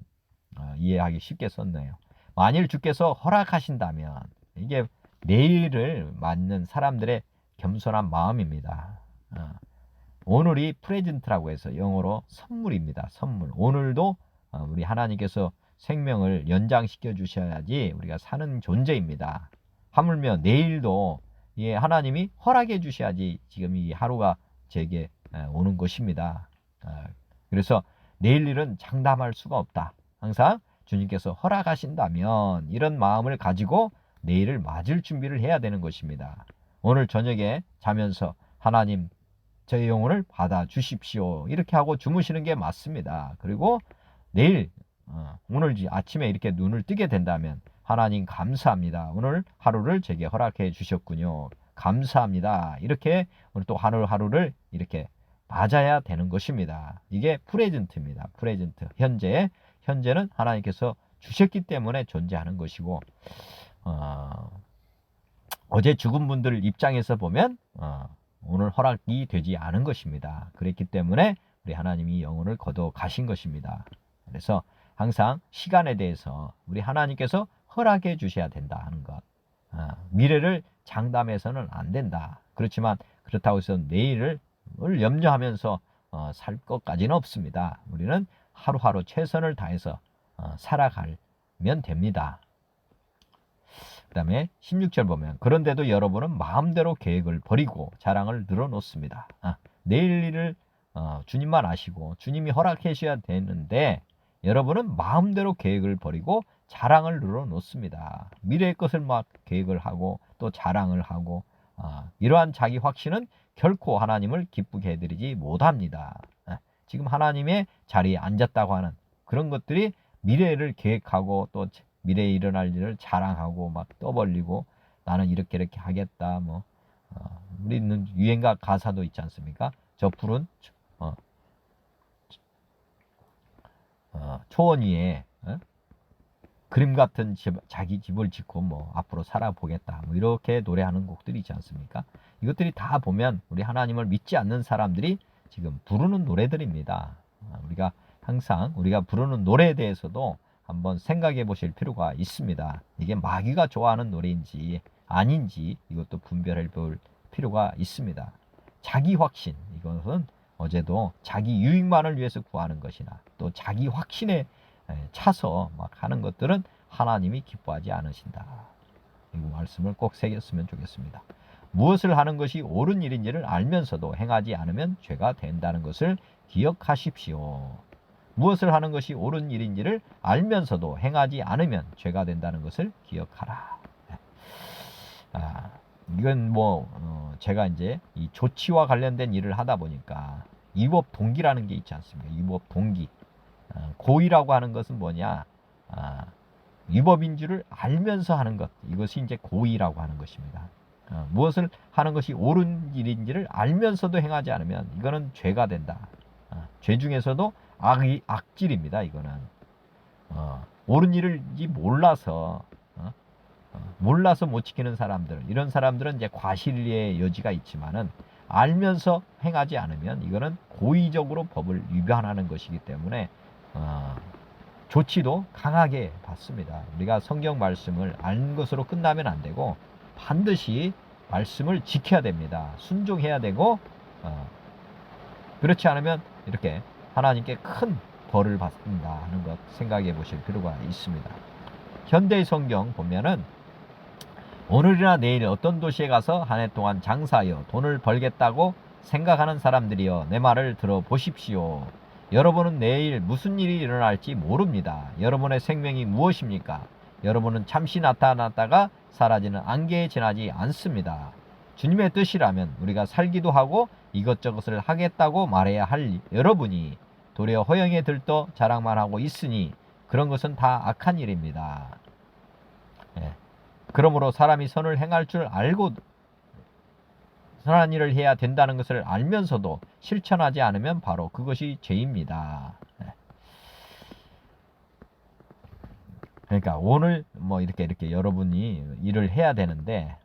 이해하기 쉽게 썼네요. 만일 주께서 허락하신다면, 이게 내일을 맞는 사람들의 겸손한 마음입니다. 오늘이 프레젠트라고 해서 영어로 선물입니다. 선물. 오늘도 우리 하나님께서 생명을 연장시켜 주셔야지 우리가 사는 존재입니다. 하물며 내일도 하나님이 허락해 주셔야지 지금 이 하루가 제게 오는 것입니다. 그래서 내일 일은 장담할 수가 없다. 항상 주님께서 허락하신다면 이런 마음을 가지고 내일을 맞을 준비를 해야 되는 것입니다. 오늘 저녁에 자면서 하나님, 저의 영혼을 받아 주십시오, 이렇게 하고 주무시는 게 맞습니다. 그리고 내일 오늘 아침에 이렇게 눈을 뜨게 된다면 하나님 감사합니다. 오늘 하루를 제게 허락해 주셨군요. 감사합니다. 이렇게 오늘 또 하루하루를 이렇게 맞아야 되는 것입니다. 이게 프레젠트입니다. 프레젠트. 현재는 하나님께서 주셨기 때문에 존재하는 것이고, 어제 죽은 분들 입장에서 보면 오늘 허락이 되지 않은 것입니다. 그랬기 때문에 우리 하나님이 영혼을 거둬 가신 것입니다. 그래서 항상 시간에 대해서 우리 하나님께서 허락해 주셔야 된다 하는 것. 미래를 장담해서는 안 된다. 그렇지만 그렇다고 해서 내일을 염려하면서 살 것까지는 없습니다. 우리는 하루하루 최선을 다해서 살아가면 됩니다. 그 다음에 16절 보면, 그런데도 여러분은 마음대로 계획을 버리고 자랑을 늘어놓습니다. 내일 일을 주님만 아시고 주님이 허락해 주셔야 되는데 여러분은 마음대로 계획을 버리고 자랑을 늘어놓습니다. 미래의 것을 막 계획을 하고 또 자랑을 하고, 이러한 자기 확신은 결코 하나님을 기쁘게 해드리지 못합니다. 지금 하나님의 자리에 앉았다고 하는 그런 것들이 미래를 계획하고 또 미래에 일어날 일을 자랑하고 막 떠벌리고 나는 이렇게 하겠다. 우리는 유행가 가사도 있지 않습니까? 저 푸른 초원 위에 그림 같은 자기 집을 짓고 앞으로 살아보겠다. 이렇게 노래하는 곡들이 있지 않습니까? 이것들이 다 보면 우리 하나님을 믿지 않는 사람들이 지금 부르는 노래들입니다. 우리가 항상 우리가 부르는 노래에 대해서도 한번 생각해 보실 필요가 있습니다. 이게 마귀가 좋아하는 노래인지 아닌지 이것도 분별해 볼 필요가 있습니다. 자기 확신, 이것은 어제도 자기 유익만을 위해서 구하는 것이나 또 자기 확신에 차서 막 하는 것들은 하나님이 기뻐하지 않으신다. 이 말씀을 꼭 새겼으면 좋겠습니다. 무엇을 하는 것이 옳은 일인지를 알면서도 행하지 않으면 죄가 된다는 것을 기억하십시오. 무엇을 하는 것이 옳은 일인지를 알면서도 행하지 않으면 죄가 된다는 것을 기억하라. 이건 제가 이제 이 조치와 관련된 일을 하다 보니까 위법 동기라는 게 있지 않습니까? 위법 동기. 고의라고 하는 것은 뭐냐? 위법인 줄을 알면서 하는 것. 이것이 이제 고의라고 하는 것입니다. 무엇을 하는 것이 옳은 일인지를 알면서도 행하지 않으면 이거는 죄가 된다. 죄 중에서도 악질입니다. 이거는 옳은 일을지 몰라서 못 지키는 사람들, 이런 사람들은 이제 과실의 여지가 있지만은 알면서 행하지 않으면 이거는 고의적으로 법을 위반하는 것이기 때문에 조치도 강하게 받습니다. 우리가 성경 말씀을 아는 것으로 끝나면 안 되고 반드시 말씀을 지켜야 됩니다. 순종해야 되고, 그렇지 않으면 이렇게 하나님께 큰 벌을 받는다 하는 것 생각해 보실 필요가 있습니다. 현대의 성경 보면은 오늘이나 내일 어떤 도시에 가서 한 해 동안 장사하여 돈을 벌겠다고 생각하는 사람들이여 내 말을 들어보십시오. 여러분은 내일 무슨 일이 일어날지 모릅니다. 여러분의 생명이 무엇입니까? 여러분은 잠시 나타났다가 사라지는 안개에 지나지 않습니다. 주님의 뜻이라면 우리가 살기도 하고 이것저것을 하겠다고 말해야 할 여러분이 도리어 허영에 들떠 자랑만 하고 있으니 그런 것은 다 악한 일입니다. 예. 그러므로 사람이 선을 행할 줄 알고 선한 일을 해야 된다는 것을 알면서도 실천하지 않으면 바로 그것이 죄입니다. 예. 그러니까 오늘 뭐 이렇게 여러분이 일을 해야 되는데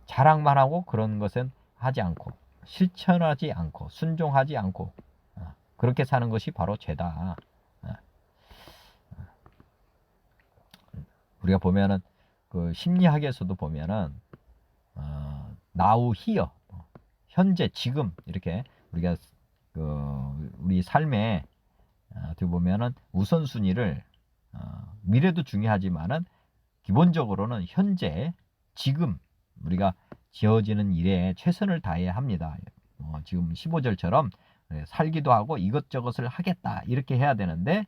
자랑만 하고 그런 것은 하지 않고 실천하지 않고 순종하지 않고 그렇게 사는 것이 바로 죄다. 우리가 보면은 그 심리학에서도 보면은 now here 현재 지금 이렇게 우리가 우리 삶에 어떻게 보면은 우선순위를 미래도 중요하지만은 기본적으로는 현재 지금 우리가 지어지는 일에 최선을 다해야 합니다. 지금 15절처럼 살기도 하고 이것저것을 하겠다 이렇게 해야 되는데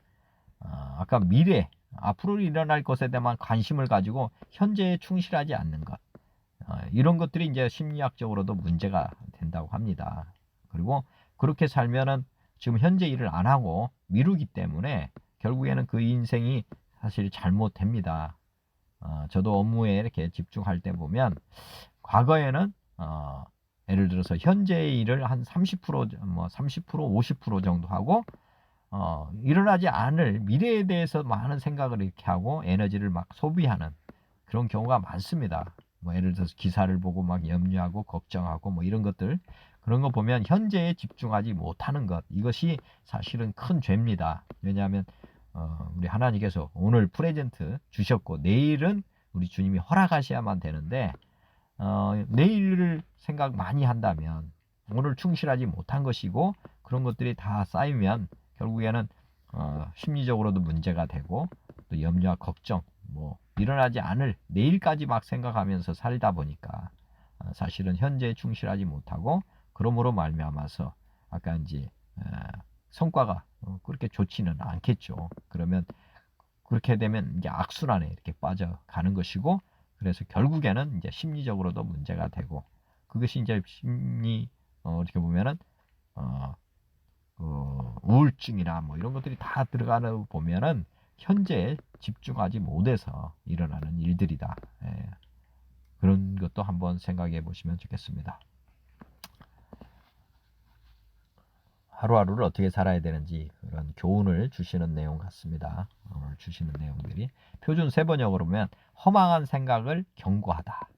아까 미래 앞으로 일어날 것에 대한 관심을 가지고 현재에 충실하지 않는 것 이런 것들이 이제 심리학적으로도 문제가 된다고 합니다. 그리고 그렇게 살면은 지금 현재 일을 안 하고 미루기 때문에 결국에는 그 인생이 사실 잘못됩니다. 저도 업무에 이렇게 집중할 때 보면 과거에는 예를 들어서 현재의 일을 한 30%, 뭐 30%, 50% 정도 하고 일어나지 않을 미래에 대해서 많은 생각을 이렇게 하고 에너지를 막 소비하는 그런 경우가 많습니다. 뭐 예를 들어서 기사를 보고 막 염려하고 걱정하고 뭐 이런 것들 그런 거 보면 현재에 집중하지 못하는 것 이것이 사실은 큰 죄입니다. 왜냐하면 우리 하나님께서 오늘 프레젠트 주셨고 내일은 우리 주님이 허락하셔야만 되는데 내일을 생각 많이 한다면 오늘 충실하지 못한 것이고 그런 것들이 다 쌓이면 결국에는 심리적으로도 문제가 되고 또 염려와 걱정 뭐 일어나지 않을 내일까지 막 생각하면서 살다 보니까 사실은 현재에 충실하지 못하고 그러므로 말미암아서 아까 이제 성과가 그렇게 좋지는 않겠죠. 그러면 그렇게 되면 이제 악순환에 이렇게 빠져가는 것이고 그래서 결국에는 이제 심리적으로도 문제가 되고 그것이 이제 심리 어떻게 보면은 우울증이나 뭐 이런 것들이 다 들어가는 보면은 현재에 집중하지 못해서 일어나는 일들이다. 예. 그런 것도 한번 생각해 보시면 좋겠습니다. 하루하루를 어떻게 살아야 되는지 그런 교훈을 주시는 내용 같습니다. 오늘 주시는 내용들이 표준 세번역으로 보면 허망한 생각을 경고하다.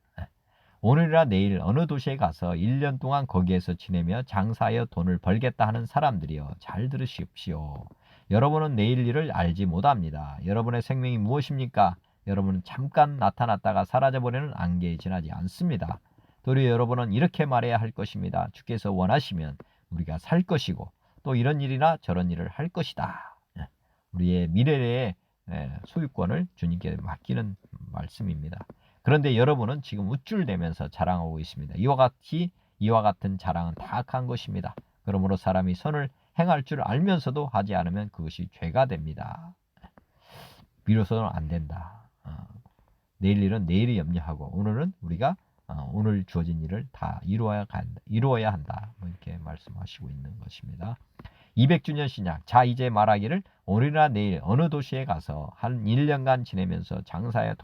오늘이나 내일 어느 도시에 가서 1년 동안 거기에서 지내며 장사하여 돈을 벌겠다 하는 사람들이여 잘 들으십시오. 여러분은 내일 일을 알지 못합니다. 여러분의 생명이 무엇입니까? 여러분은 잠깐 나타났다가 사라져버리는 안개에 지나지 않습니다. 도리어 여러분은 이렇게 말해야 할 것입니다. 주께서 원하시면 우리가 살 것이고 또 이런 일이나 저런 일을 할 것이다. 우리의 미래의 소유권을 주님께 맡기는 말씀입니다. 그런데 여러분은 지금 우쭐대면서 자랑하고 있습니다. 이와 같은 자랑은 다 악한 것입니다. 그러므로 사람이 선을 행할 줄 알면서도 하지 않으면 그것이 죄가 됩니다. 비로소는 안 된다. 내일 일은 내일이 염려하고 오늘은 우리가 오늘 주어진 일을 다 이루어야 한다. 뭐 이렇게 말씀하시고 있는 것입니다. 200주년 신약. 자 이제 말하기를 오늘이나 내일 어느 도시에 가서 한 1년간 지내면서 장사에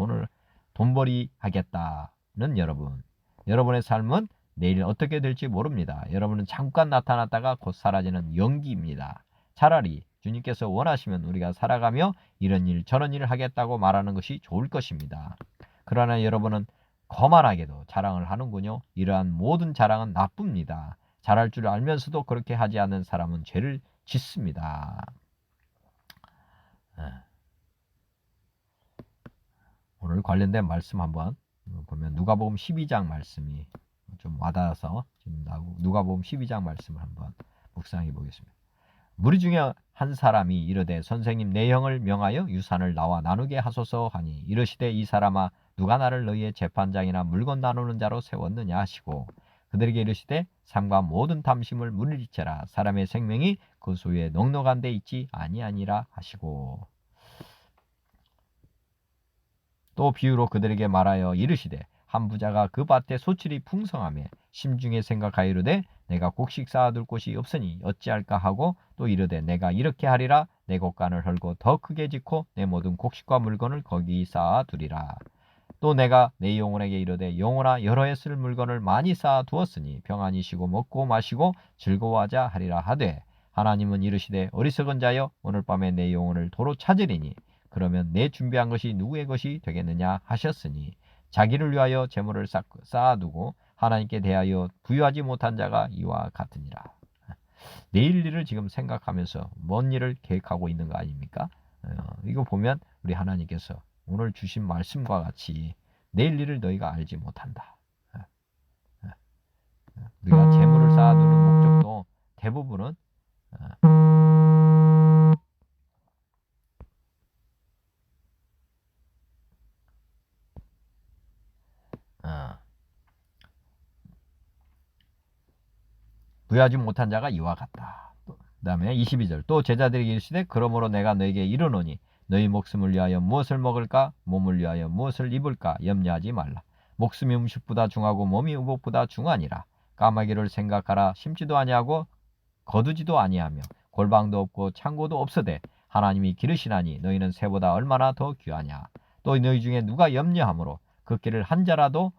돈벌이 하겠다는 여러분의 삶은 내일 어떻게 될지 모릅니다. 여러분은 잠깐 나타났다가 곧 사라지는 연기입니다. 차라리 주님께서 원하시면 우리가 살아가며 이런 일 저런 일을 하겠다고 말하는 것이 좋을 것입니다. 그러나 여러분은 거만하게도 자랑을 하는군요. 이러한 모든 자랑은 나쁩니다. 잘할 줄 알면서도 그렇게 하지 않는 사람은 죄를 짓습니다. 오늘 관련된 말씀 한번 보면 누가복음 12장 말씀이 좀 와닿아서 지금 누가복음 12장 말씀을 한번 묵상해 보겠습니다. 무리 중에 한 사람이 이르되 선생님 내 형을 명하여 유산을 나와 나누게 하소서 하니 이르시되 이 사람아 누가 나를 너희의 재판장이나 물건 나누는 자로 세웠느냐 하시고 그들에게 이르시되 삼가 모든 탐심을 물리쳐라. 사람의 생명이 그 소유에 넉넉한 데 있지 아니하니라 하시고 또 비유로 그들에게 말하여 이르시되 한 부자가 그 밭에 소출이 풍성하며 심중에 생각하이르되 내가 곡식 쌓아둘 곳이 없으니 어찌할까 하고 또 이르되 내가 이렇게 하리라. 내 곡간을 헐고 더 크게 짓고 내 모든 곡식과 물건을 거기 쌓아두리라. 또 내가 내 영혼에게 이르되 영혼아 여러 해 쓸 물건을 많이 쌓아두었으니 평안히 쉬고 먹고 마시고 즐거워하자 하리라 하되 하나님은 이르시되 어리석은 자여 오늘 밤에 내 영혼을 도로 찾으리니 그러면 내 준비한 것이 누구의 것이 되겠느냐 하셨으니 자기를 위하여 재물을 쌓아두고 하나님께 대하여 부유하지 못한 자가 이와 같으니라. 내일 일을 지금 생각하면서 뭔 일을 계획하고 있는 거 아닙니까? 이거 보면 우리 하나님께서 오늘 주신 말씀과 같이 내일 일을 너희가 알지 못한다. 우리가 재물을 쌓아두는 목적도 대부분은 부유하지 못한 자가 이와 같다. 그 다음에 22절 또 제자들에게 이르시되 그러므로 내가 너에게 이르노니 너희 목숨을 위하여 무엇을 먹을까 몸을 위하여 무엇을 입을까 염려하지 말라. 목숨이 음식보다 중하고 몸이 의복보다 중하니라. 까마귀를 생각하라. 심지도 아니하고 거두지도 아니하며 골방도 없고 창고도 없으되 하나님이 기르시나니 너희는 새보다 얼마나 더 귀하냐. 또 너희 중에 누가 염려함으로 그 길을 한 자라도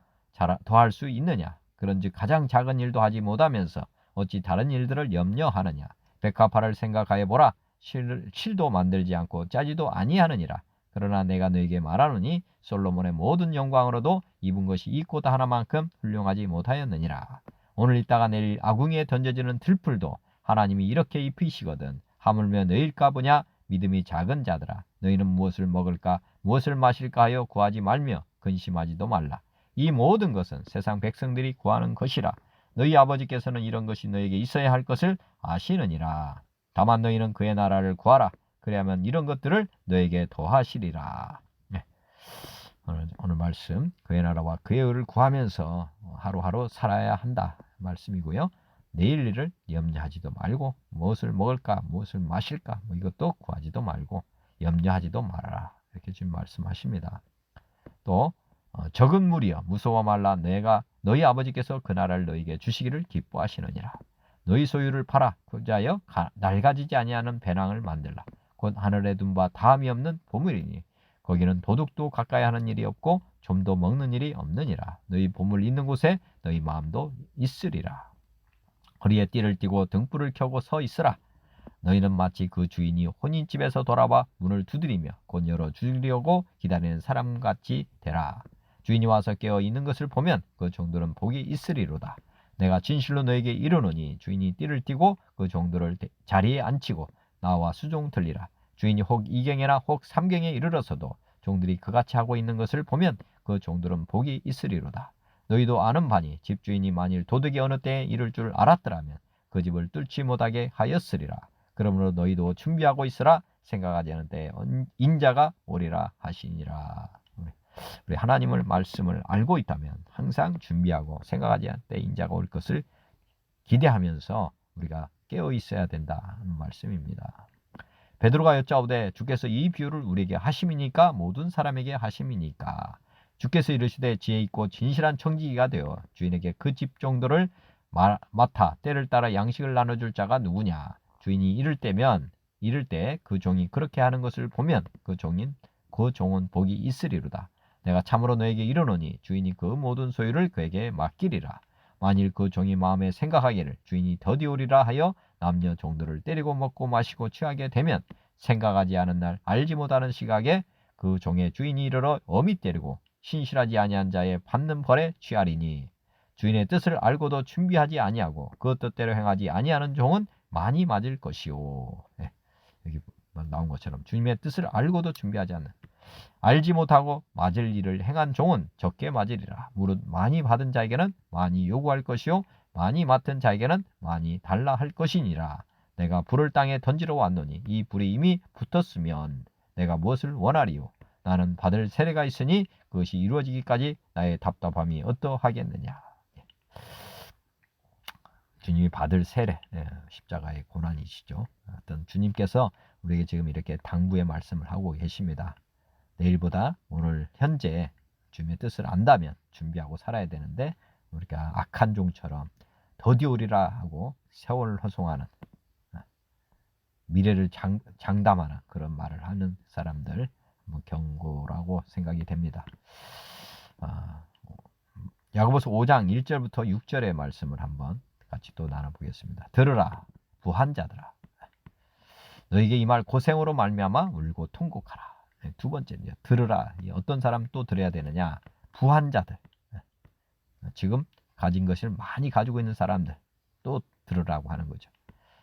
더할 수 있느냐. 그런즉 가장 작은 일도 하지 못하면서 어찌 다른 일들을 염려하느냐. 백합화를 생각하여 보라. 실도 만들지 않고 짜지도 아니하느니라. 그러나 내가 너에게 말하노니 솔로몬의 모든 영광으로도 입은 것이 이 꽃 하나만큼 훌륭하지 못하였느니라. 오늘 있다가 내일 아궁이에 던져지는 들풀도 하나님이 이렇게 입히시거든. 하물며 너희일까 보냐. 믿음이 작은 자들아 너희는 무엇을 먹을까 무엇을 마실까 하여 구하지 말며 근심하지도 말라. 이 모든 것은 세상 백성들이 구하는 것이라. 너희 아버지께서는 이런 것이 너에게 있어야 할 것을 아시느니라. 다만 너희는 그의 나라를 구하라. 그래야만 이런 것들을 너에게 더하시리라. 네. 오늘 말씀 그의 나라와 그의 의를 구하면서 하루하루 살아야 한다 말씀이고요. 내일 일을 염려하지도 말고 무엇을 먹을까 무엇을 마실까 이것도 구하지도 말고 염려하지도 말아라. 이렇게 지금 말씀하십니다. 또 적은 무리여 무서워 말라. 내가 너희 아버지께서 그 나라를 너희에게 주시기를 기뻐하시느니라. 너희 소유를 팔아 그자여 낡아지지 아니하는 배낭을 만들라. 곧 하늘에 둔 바 다함이 없는 보물이니 거기는 도둑도 가까이 하는 일이 없고 좀도 먹는 일이 없느니라. 너희 보물 있는 곳에 너희 마음도 있으리라. 허리에 띠를 띠고 등불을 켜고 서 있으라. 너희는 마치 그 주인이 혼인집에서 돌아와 문을 두드리며 곧 열어주려고 기다리는 사람같이 되라. 주인이 와서 깨어 있는 것을 보면 그 종들은 복이 있으리로다. 내가 진실로 너에게 이르노니 주인이 띠를 띠고 그 종들을 자리에 앉히고 나와 수종 들리라. 주인이 혹 2경에나 혹 3경에 이르러서도 종들이 그같이 하고 있는 것을 보면 그 종들은 복이 있으리로다. 너희도 아는 바니 집주인이 만일 도둑이 어느 때에 이를 줄 알았더라면 그 집을 뚫지 못하게 하였으리라. 그러므로 너희도 준비하고 있으라. 생각하지 않은 때에 인자가 오리라 하시니라. 우리 하나님을 말씀을 알고 있다면 항상 준비하고 생각하지 않을 때 인자가 올 것을 기대하면서 우리가 깨어 있어야 된다는 말씀입니다. 베드로가 여짜오되 주께서 이 비유를 우리에게 하심이니까 모든 사람에게 하심이니까 주께서 이르시되 지혜 있고 진실한 청지기가 되어 주인에게 그 집 종들을 맡아 때를 따라 양식을 나눠줄 자가 누구냐. 주인이 이를 때 그 종이 그렇게 하는 것을 보면 그 종은 복이 있으리로다. 내가 참으로 너에게 이르노니 주인이 그 모든 소유를 그에게 맡기리라. 만일 그 종이 마음에 생각하기를 주인이 더디 오리라 하여 남녀 종들을 때리고 먹고 마시고 취하게 되면 생각하지 않은 날 알지 못하는 시각에 그 종의 주인이 이르러 엄히 때리고 신실하지 아니한 자의 받는 벌에 취하리니 주인의 뜻을 알고도 준비하지 아니하고 그 뜻대로 행하지 아니하는 종은 많이 맞을 것이요. 네, 여기 나온 것처럼 주님의 뜻을 알고도 준비하지 않는 알지 못하고 맞을 일을 행한 종은 적게 맞으리라. 무릇 많이 받은 자에게는 많이 요구할 것이요 많이 맡은 자에게는 많이 달라 할 것이니라. 내가 불을 땅에 던지러 왔노니 이 불이 이미 붙었으면 내가 무엇을 원하리요. 나는 받을 세례가 있으니 그것이 이루어지기까지 나의 답답함이 어떠하겠느냐. 주님이 받을 세례, 십자가의 고난이시죠. 어떤 주님께서 우리에게 지금 이렇게 당부의 말씀을 하고 계십니다. 내일보다 오늘 현재 주님의 뜻을 안다면 준비하고 살아야 되는데 우리가 악한 종처럼 더디 오리라 하고 세월을 허송하는, 미래를 장담하는 그런 말을 하는 사람들 경고라고 생각이 됩니다. 야고보서 5장 1절부터 6절의 말씀을 한번 같이 또 나눠보겠습니다. 들으라 부한 자들아, 너에게 이 말 고생으로 말미암아 울고 통곡하라. 두 번째는요, 들으라. 어떤 사람 또 들어야 되느냐? 부한 자들, 지금 가진 것을 많이 가지고 있는 사람들 또 들으라고 하는 거죠.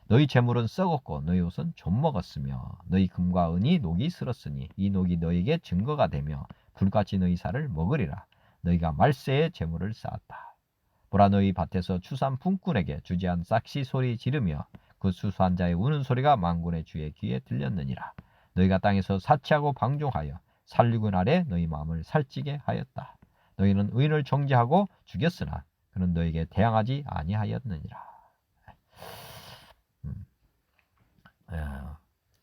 너희 재물은 썩었고 너희 옷은 좀 먹었으며 너희 금과 은이 녹이 슬었으니 이 녹이 너희에게 증거가 되며 불같이 너희 살을 먹으리라. 너희가 말세에 재물을 쌓았다. 보라, 너희 밭에서 추수한 품꾼에게 주지한 싹시 소리 지르며 그 수수한 자의 우는 소리가 만군의 주의 귀에 들렸느니라. 너희가 땅에서 사치하고 방종하여 살육은 아래 너희 마음을 살찌게 하였다. 너희는 의인을 정죄하고 죽였으나 그는 너희에게 대항하지 아니하였느니라.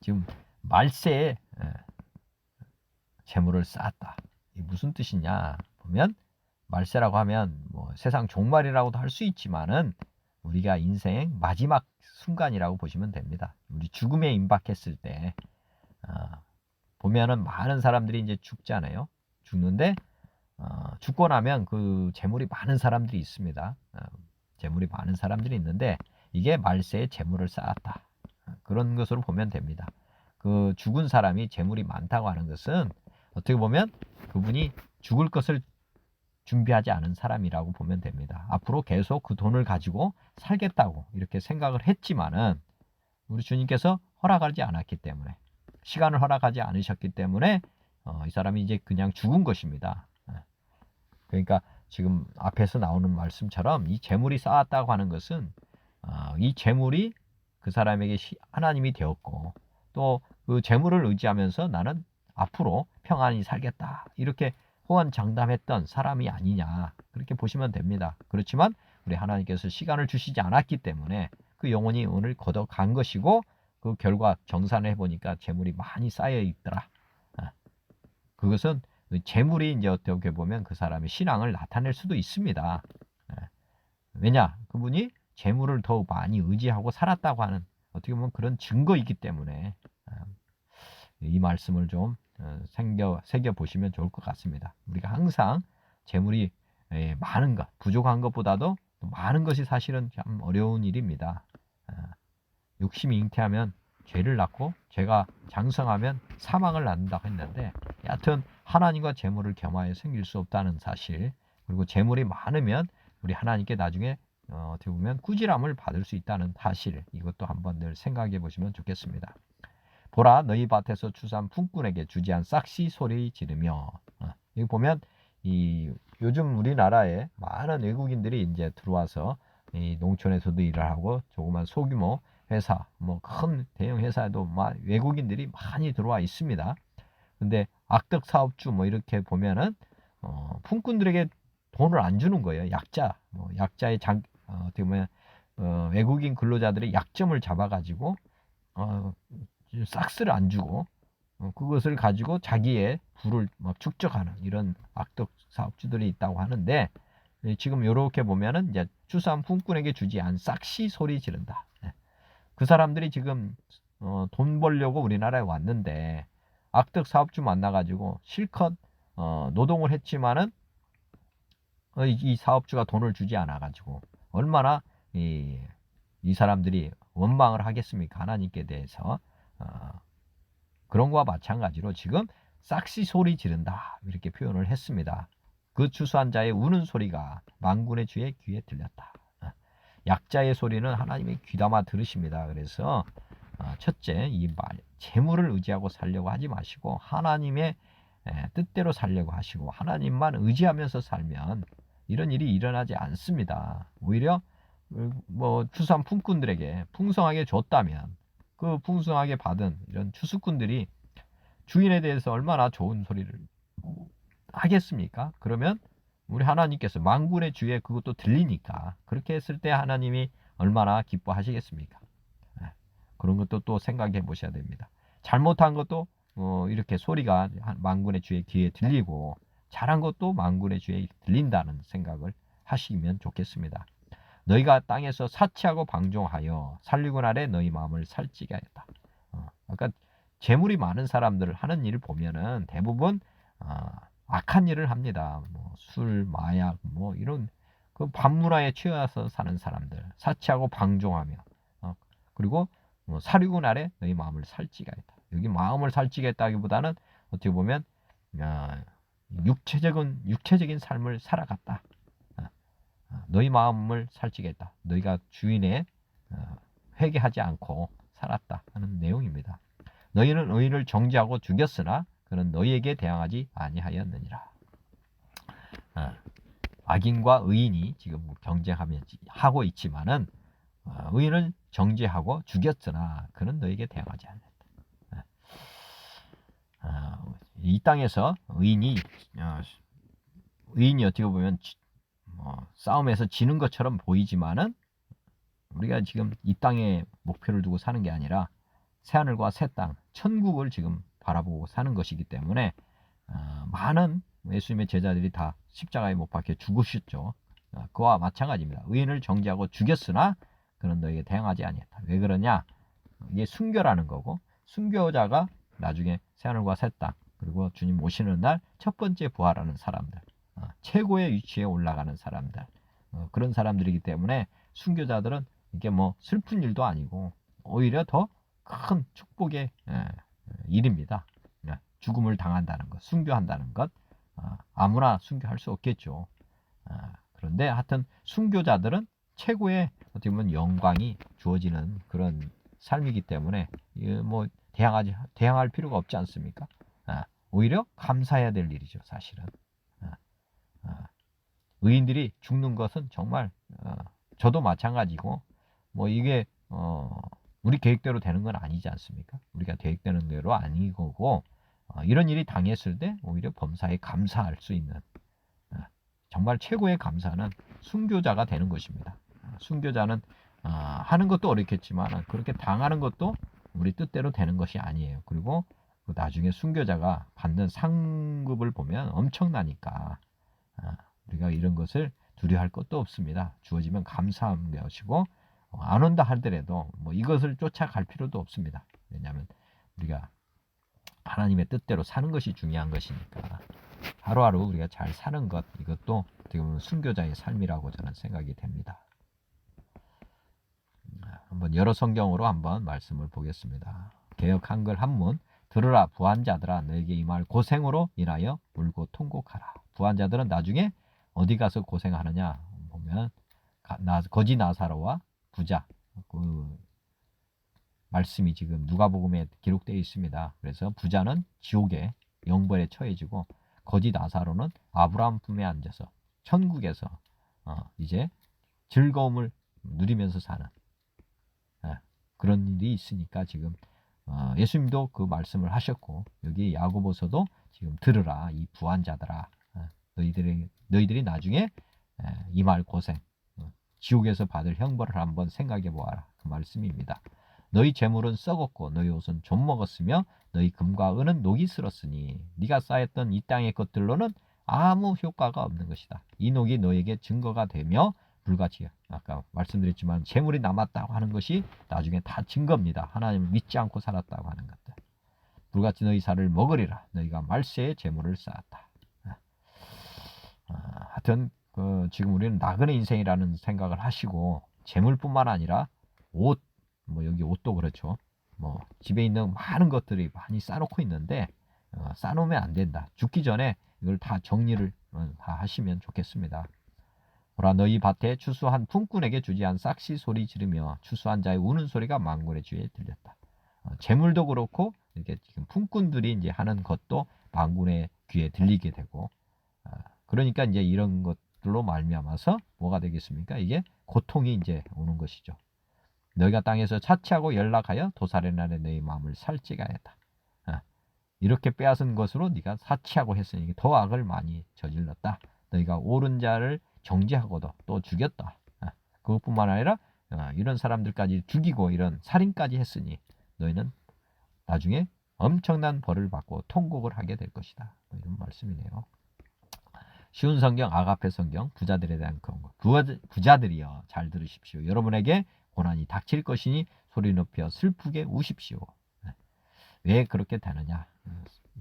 지금 말세에 재물을 쌓았다. 이게 무슨 뜻이냐 보면, 말세라고 하면 뭐 세상 종말이라고도 할 수 있지만은 우리가 인생 마지막 순간이라고 보시면 됩니다. 우리 죽음에 임박했을 때 보면은 많은 사람들이 이제 죽잖아요. 죽는데 죽고 나면 그 재물이 많은 사람들이 있습니다. 재물이 많은 사람들이 있는데 이게 말세에 재물을 쌓았다. 그런 것으로 보면 됩니다. 그 죽은 사람이 재물이 많다고 하는 것은 어떻게 보면 그분이 죽을 것을 준비하지 않은 사람이라고 보면 됩니다. 앞으로 계속 그 돈을 가지고 살겠다고 이렇게 생각을 했지만은 우리 주님께서 허락하지 않았기 때문에, 시간을 허락하지 않으셨기 때문에 이 사람이 이제 그냥 죽은 것입니다. 그러니까 지금 앞에서 나오는 말씀처럼 이 재물이 쌓았다고 하는 것은 이 재물이 그 사람에게 하나님이 되었고, 또 그 재물을 의지하면서 나는 앞으로 평안히 살겠다 이렇게 호언장담했던 사람이 아니냐, 그렇게 보시면 됩니다. 그렇지만 우리 하나님께서 시간을 주시지 않았기 때문에 그 영혼이 오늘 걷어간 것이고, 그 결과 정산을 해보니까 재물이 많이 쌓여 있더라. 그것은 재물이 이제 어떻게 보면 그 사람의 신앙을 나타낼 수도 있습니다. 왜냐, 그분이 재물을 더욱 많이 의지하고 살았다고 하는 어떻게 보면 그런 증거이기 때문에 이 말씀을 좀 새겨 보시면 좋을 것 같습니다. 우리가 항상 재물이 많은 것, 부족한 것보다도 많은 것이 사실은 참 어려운 일입니다. 욕심이 잉태하면 죄를 낳고 죄가 장성하면 사망을 낳는다고 했는데, 여하튼 하나님과 재물을 겸하여 생길 수 없다는 사실, 그리고 재물이 많으면 우리 하나님께 나중에 어떻게 보면 꾸지람을 받을 수 있다는 사실, 이것도 한번 늘 생각해 보시면 좋겠습니다. 보라, 너희 밭에서 추수한 품꾼에게 주지한 싹시 소리 지르며, 여기 보면 요즘 우리나라에 많은 외국인들이 이제 들어와서 이 농촌에서도 일을 하고 조그만 소규모 회사, 뭐 큰 대형 회사에도 외국인들이 많이 들어와 있습니다. 근데 악덕 사업주 뭐 이렇게 보면은 품꾼들에게 돈을 안 주는 거예요. 약자의 어떻게 보면 외국인 근로자들의 약점을 잡아가지고 싹스를 안 주고 그것을 가지고 자기의 부를 막 축적하는 이런 악덕 사업주들이 있다고 하는데, 지금 이렇게 보면은 이제 추수한 품꾼에게 주지 않은 싹시 소리 지른다. 그 사람들이 지금 돈 벌려고 우리나라에 왔는데 악덕 사업주 만나가지고 실컷 노동을 했지만은 이 사업주가 돈을 주지 않아가지고 얼마나 이 사람들이 원망을 하겠습니까? 하나님께 대해서. 그런 거와 마찬가지로 지금 싹시 소리 지른다 이렇게 표현을 했습니다. 그 추수한 자의 우는 소리가 만군의 주의 귀에 들렸다. 약자의 소리는 하나님이 귀담아 들으십니다. 그래서 첫째, 이 재물을 의지하고 살려고 하지 마시고 하나님의 뜻대로 살려고 하시고 하나님만 의지하면서 살면 이런 일이 일어나지 않습니다. 오히려 뭐 추수한 품꾼들에게 풍성하게 줬다면 그 풍성하게 받은 이런 추수꾼들이 주인에 대해서 얼마나 좋은 소리를 하겠습니까? 그러면 우리 하나님께서 만군의 주에 그것도 들리니까 그렇게 했을 때 하나님이 얼마나 기뻐하시겠습니까? 그런 것도 또 생각해 보셔야 됩니다. 잘못한 것도 이렇게 소리가 만군의 주의 귀에 들리고 잘한 것도 만군의 주에 들린다는 생각을 하시면 좋겠습니다. 너희가 땅에서 사치하고 방종하여 살리고 나래 너희 마음을 살찌게 하였다. 그러니까 재물이 많은 사람들 하는 일을 보면은 대부분 악한 일을 합니다. 뭐 술, 마약, 뭐 이런 그 밤문화에 취해서 사는 사람들, 사치하고 방종하며, 그리고 살리고 나래 너희 마음을 살찌게 하였다. 여기 마음을 살찌게 했다기보다는 어떻게 보면 육체적인 삶을 살아갔다. 너희 마음을 살찌게 했다. 너희가 주인의 회개하지 않고 살았다 하는 내용입니다. 너희는 의인을 정죄하고 죽였으나 그는 너희에게 대항하지 아니하였느니라. 악인과 의인이 지금 경쟁하고 있지만은 의인을 정죄하고 죽였으나 그는 너희에게 대항하지 않았다. 이 땅에서 의인이 어떻게 보면 싸움에서 지는 것처럼 보이지만은 우리가 지금 이 땅에 목표를 두고 사는 게 아니라 새하늘과 새 땅, 천국을 지금 바라보고 사는 것이기 때문에 많은 예수님의 제자들이 다 십자가에 못 박혀 죽으셨죠. 그와 마찬가지입니다. 의인을 정죄하고 죽였으나 그는 너에게 대항하지 아니했다. 왜 그러냐? 이게 순교라는 거고 순교자가 나중에 새하늘과 새 땅 그리고 주님 오시는 날 첫 번째 부활하는 사람들, 최고의 위치에 올라가는 사람들, 그런 사람들이기 때문에 순교자들은 이게 뭐 슬픈 일도 아니고 오히려 더 큰 축복의 일입니다. 죽음을 당한다는 것, 순교한다는 것, 아무나 순교할 수 없겠죠. 그런데 하여튼 순교자들은 최고의 어떻게 보면 영광이 주어지는 그런 삶이기 때문에 뭐 대항할 필요가 없지 않습니까? 오히려 감사해야 될 일이죠, 사실은. 의인들이 죽는 것은 정말 저도 마찬가지고 뭐 이게 우리 계획대로 되는 건 아니지 않습니까? 우리가 계획되는 대로 아니고 이런 일이 당했을 때 오히려 범사에 감사할 수 있는 정말 최고의 감사는 순교자가 되는 것입니다. 순교자는 하는 것도 어렵겠지만 그렇게 당하는 것도 우리 뜻대로 되는 것이 아니에요. 그리고 나중에 순교자가 받는 상급을 보면 엄청나니까 우리가 이런 것을 두려워할 것도 없습니다. 주어지면 감사한 것이고 안 온다 하더라도 뭐 이것을 쫓아갈 필요도 없습니다. 왜냐하면 우리가 하나님의 뜻대로 사는 것이 중요한 것이니까 하루하루 우리가 잘 사는 것 이것도 어떻게 보면 순교자의 삶이라고 저는 생각이 됩니다. 한번 여러 성경으로 한번 말씀을 보겠습니다. 개역 한글 한문 들으라 부한자들아 너에게 임할 고생으로 인하여 울고 통곡하라. 부한자들은 나중에 어디 가서 고생하느냐 보면 거지 나사로와 부자 그 말씀이 지금 누가복음에 기록되어 있습니다. 그래서 부자는 지옥의 영벌에 처해지고 거지 나사로는 아브라함 품에 앉아서 천국에서 이제 즐거움을 누리면서 사는 그런 일이 있으니까 지금 예수님도 그 말씀을 하셨고 여기 야고보서도 지금 들으라 이 부한자들아 너희들이 나중에 임할 고생 지옥에서 받을 형벌을 한번 생각해 보아라 그 말씀입니다. 너희 재물은 썩었고 너희 옷은 좀 먹었으며 너희 금과 은은 녹이 슬었으니 네가 쌓였던 이 땅의 것들로는 아무 효과가 없는 것이다. 이 녹이 너에게 증거가 되며 불같이 아까 말씀드렸지만 재물이 남았다고 하는 것이 나중에 다 증거입니다. 하나님을 믿지 않고 살았다고 하는 것들. 불같이 너희 살을 먹으리라. 너희가 말세에 재물을 쌓았다. 하여튼 지금 우리는 나그네 인생이라는 생각을 하시고 재물뿐만 아니라 옷, 뭐 여기 옷도 그렇죠. 뭐 집에 있는 많은 것들이 많이 쌓아놓고 있는데 쌓아놓으면 안 된다. 죽기 전에 이걸 다 정리를 다 하시면 좋겠습니다. 보라 너희 밭에 추수한 품꾼에게 주지 않은 싹시 소리 지르며 추수한 자의 우는 소리가 만군의 주에 들렸다. 재물도 그렇고 이렇게 지금 품꾼들이 이제 하는 것도 만군의 귀에 들리게 되고 그러니까 이제 이런 것들로 말미암아서 뭐가 되겠습니까? 이게 고통이 이제 오는 것이죠. 너희가 땅에서 차치하고 연락하여 도살의 날에 너희 마음을 살찌게 하였다. 이렇게 빼앗은 것으로 네가 사치하고 했으니 더 악을 많이 저질렀다. 너희가 옳은 자를 정죄하고도 또 죽였다. 그것뿐만 아니라 이런 사람들까지 죽이고 이런 살인까지 했으니 너희는 나중에 엄청난 벌을 받고 통곡을 하게 될 것이다. 이런 말씀이네요. 쉬운 성경, 아가페 성경, 부자들에 대한 경고. 부자들이여 잘 들으십시오. 여러분에게 고난이 닥칠 것이니 소리 높여 슬프게 우십시오. 왜 그렇게 되느냐?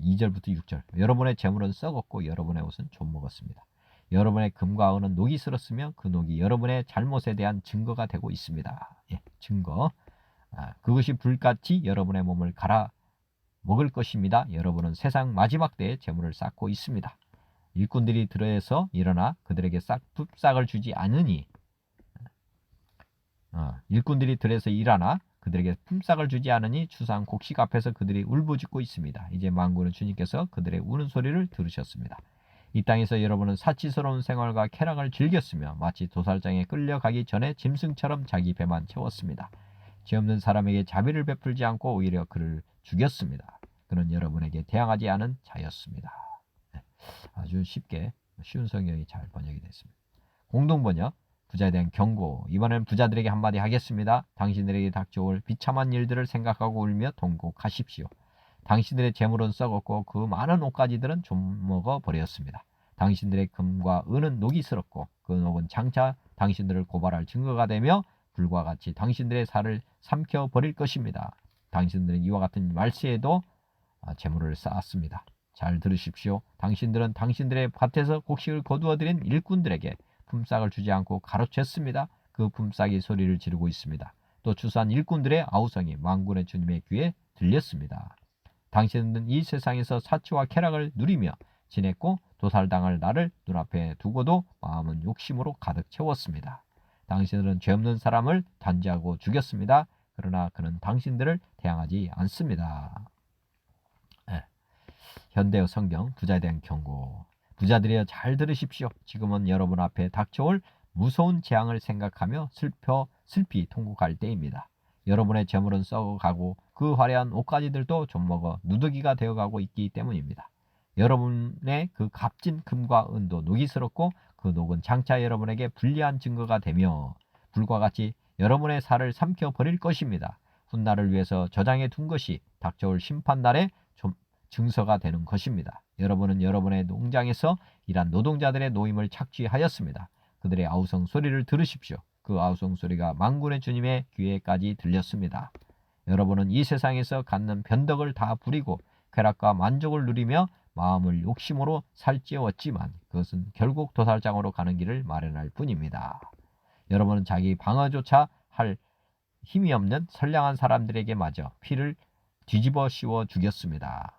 2절부터 6절. 여러분의 재물은 썩었고 여러분의 옷은 좀 먹었습니다. 여러분의 금과 은은 녹이 슬었으며 그 녹이 여러분의 잘못에 대한 증거가 되고 있습니다. 증거. 그것이 불같이 여러분의 몸을 갈아 먹을 것입니다. 여러분은 세상 마지막 때에 재물을 쌓고 있습니다. 일꾼들이 들에서 일어나 그들에게 싹을 주지 않으니 일꾼들이 들에서 일어나 그들에게 품삯을 주지 않으니 추상 곡식 앞에서 그들이 울부짖고 있습니다. 이제 만군의 주님께서 그들의 우는 소리를 들으셨습니다. 이 땅에서 여러분은 사치스러운 생활과 쾌락을 즐겼으며 마치 도살장에 끌려가기 전에 짐승처럼 자기 배만 채웠습니다. 죄 없는 사람에게 자비를 베풀지 않고 오히려 그를 죽였습니다. 그는 여러분에게 대항하지 않은 자였습니다. 아주 쉽게 쉬운 성경이 잘 번역이 됐습니다. 공동번역. 부자에 대한 경고. 이번엔 부자들에게 한마디 하겠습니다. 당신들에게 닥쳐올 비참한 일들을 생각하고 울며 통곡하십시오. 당신들의 재물은 썩었고 그 많은 옷가지들은 좀 먹어버렸습니다. 당신들의 금과 은은 녹이 슬었고 그 녹은 장차 당신들을 고발할 증거가 되며 불과 같이 당신들의 살을 삼켜버릴 것입니다. 당신들은 이와 같은 말세에도 재물을 쌓았습니다. 잘 들으십시오. 당신들은 당신들의 밭에서 곡식을 거두어들인 일꾼들에게 품삯을 주지 않고 가로챘습니다. 그 품삯이 소리를 지르고 있습니다. 또 추수한 일꾼들의 아우성이 만군의 주님의 귀에 들렸습니다. 당신은 이 세상에서 사치와 쾌락을 누리며 지냈고 도살당할 나를 눈앞에 두고도 마음은 욕심으로 가득 채웠습니다. 당신들은 죄 없는 사람을 단죄하고 죽였습니다. 그러나 그는 당신들을 대항하지 않습니다. 현대어 성경 부자에 대한 경고. 부자들이여 잘 들으십시오. 지금은 여러분 앞에 닥쳐올 무서운 재앙을 생각하며 슬피 통곡할 때입니다. 여러분의 재물은 썩어가고 그 화려한 옷가지들도 좀 먹어 누더기가 되어가고 있기 때문입니다. 여러분의 그 값진 금과 은도 녹이 슬었고 그 녹은 장차 여러분에게 불리한 증거가 되며 불과 같이 여러분의 살을 삼켜버릴 것입니다. 훗날을 위해서 저장해 둔 것이 닥쳐올 심판날에 좀 증서가 되는 것입니다. 여러분은 여러분의 농장에서 일한 노동자들의 노임을 착취하였습니다. 그들의 아우성 소리를 들으십시오. 그 아우성 소리가 만군의 주님의 귀에까지 들렸습니다. 여러분은 이 세상에서 갖는 변덕을 다 부리고 쾌락과 만족을 누리며 마음을 욕심으로 살찌웠지만 그것은 결국 도살장으로 가는 길을 마련할 뿐입니다. 여러분은 자기 방어조차 할 힘이 없는 선량한 사람들에게 마저 피를 뒤집어 씌워 죽였습니다.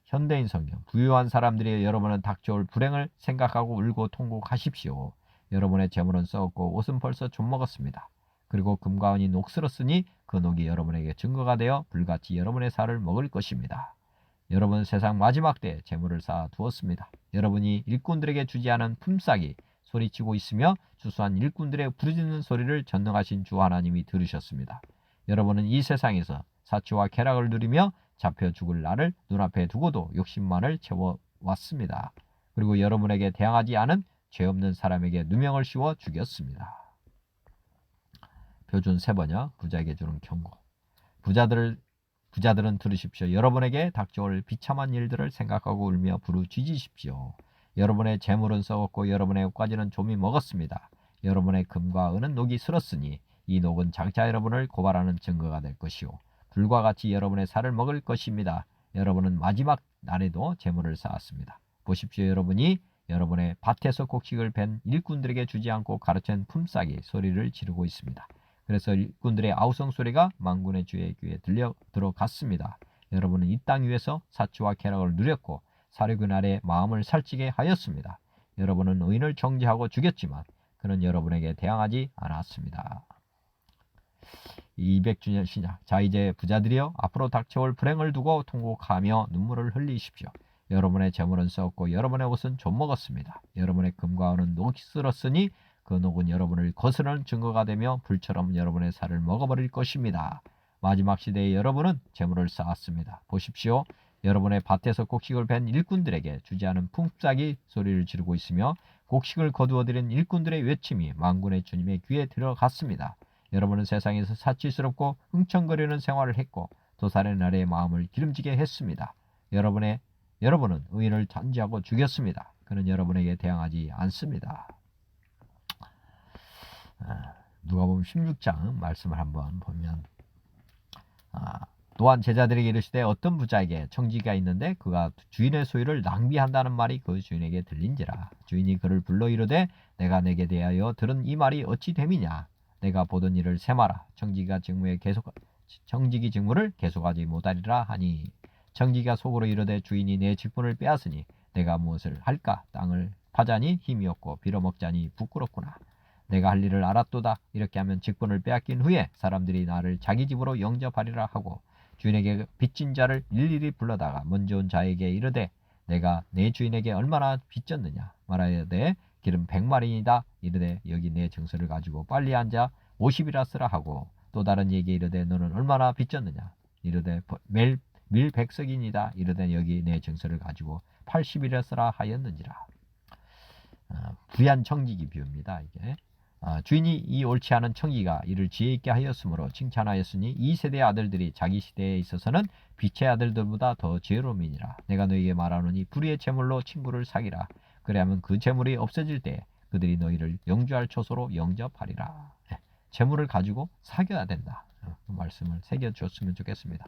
현대인 성경. 부유한 사람들이 여러분은 닥쳐올 불행을 생각하고 울고 통곡하십시오. 여러분의 재물은 썩었고 옷은 벌써 좀 먹었습니다. 그리고 금과 은이 녹슬었으니 그 녹이 여러분에게 증거가 되어 불같이 여러분의 살을 먹을 것입니다. 여러분은 세상 마지막 때에 재물을 쌓아 두었습니다. 여러분이 일꾼들에게 주지 않은 품삯이 소리치고 있으며 추수한 일꾼들의 부르짖는 소리를 전능하신 주 하나님이 들으셨습니다. 여러분은 이 세상에서 사치와 쾌락을 누리며 잡혀 죽을 날을 눈앞에 두고도 욕심만을 채워왔습니다. 그리고 여러분에게 대항하지 않은 죄 없는 사람에게 누명을 씌워 죽였습니다. 표준 세번역. 부자에게 주는 경고. 부자들은 들으십시오. 여러분에게 닥쳐올 비참한 일들을 생각하고 울며 부르짖으십시오. 여러분의 재물은 썩었고 여러분의 옷가지는 좀이 먹었습니다. 여러분의 금과 은은 녹이 슬었으니 이 녹은 장차 여러분을 고발하는 증거가 될 것이요 불과 같이 여러분의 살을 먹을 것입니다. 여러분은 마지막 날에도 재물을 쌓았습니다. 보십시오. 여러분이 여러분의 밭에서 곡식을 벤 일꾼들에게 주지 않고 가로챈 품삯이 소리를 지르고 있습니다. 그래서 일꾼들의 아우성 소리가 만군의 주의 귀에 들어갔습니다. 여러분은 이 땅 위에서 사치와 쾌락을 누렸고 사륙의 날에 마음을 살찌게 하였습니다. 여러분은 의인을 정죄하고 죽였지만 그는 여러분에게 대항하지 않았습니다. 200주년 신약. 자, 이제 부자들이여 앞으로 닥쳐올 불행을 두고 통곡하며 눈물을 흘리십시오. 여러분의 재물은 썩었고 여러분의 옷은 좀 먹었습니다. 여러분의 금과 은은 녹이 슬었으니 그 녹은 여러분을 거스르는 증거가 되며 불처럼 여러분의 살을 먹어버릴 것입니다. 마지막 시대에 여러분은 재물을 쌓았습니다. 보십시오. 여러분의 밭에서 곡식을 벤 일꾼들에게 주지 않은 품삯이 소리를 지르고 있으며 곡식을 거두어들인 일꾼들의 외침이 만군의 주님의 귀에 들어갔습니다. 여러분은 세상에서 사치스럽고 흥청거리는 생활을 했고 도살의 날의 마음을 기름지게 했습니다. 여러분은 의인을 단죄하고 죽였습니다. 그는 여러분에게 대항하지 않습니다. 누가복음 16장 말씀을 한번 보면 또한 제자들에게 이르시되 어떤 부자에게 청지기가 있는데 그가 주인의 소유를 낭비한다는 말이 그 주인에게 들린지라. 주인이 그를 불러 이르되 내가 내게 대하여 들은 이 말이 어찌 됨이냐. 내가 보던 일을 세마라. 청지기 직무를 계속하지 못하리라 하니 청지기가 속으로 이르되 주인이 내 직분을 빼앗으니 내가 무엇을 할까. 땅을 파자니 힘이 없고 빌어먹자니 부끄럽구나. 내가 할 일을 알았도다. 이렇게 하면 직분을 빼앗긴 후에 사람들이 나를 자기 집으로 영접하리라 하고 주인에게 빚진 자를 일일이 불러다가 먼저 온 자에게 이르되 내가 내 주인에게 얼마나 빚졌느냐. 말하여되 기름 100마리이다. 이르되 여기 내 증서를 가지고 빨리 앉아 50이라 쓰라 하고 또 다른 이에게 이르되 너는 얼마나 빚졌느냐. 이르되 밀 100석이니이다. 이르되 여기 내 증서를 가지고 80이라 쓰라 하였는지라. 부한 청지기 비유입니다. 이게 주인이 이 옳지 않은 청지기가 이를 지혜 있게 하였으므로 칭찬하였으니 이 세대의 아들들이 자기 시대에 있어서는 빛의 아들들보다 더 지혜로움이니라. 내가 너희에게 말하노니 불의의 재물로 친구를 사기라. 그래야면 그 재물이 없어질 때 그들이 너희를 영주할 처소로 영접하리라. 재물을 가지고 사귀어야 된다. 그 말씀을 새겨주었으면 좋겠습니다.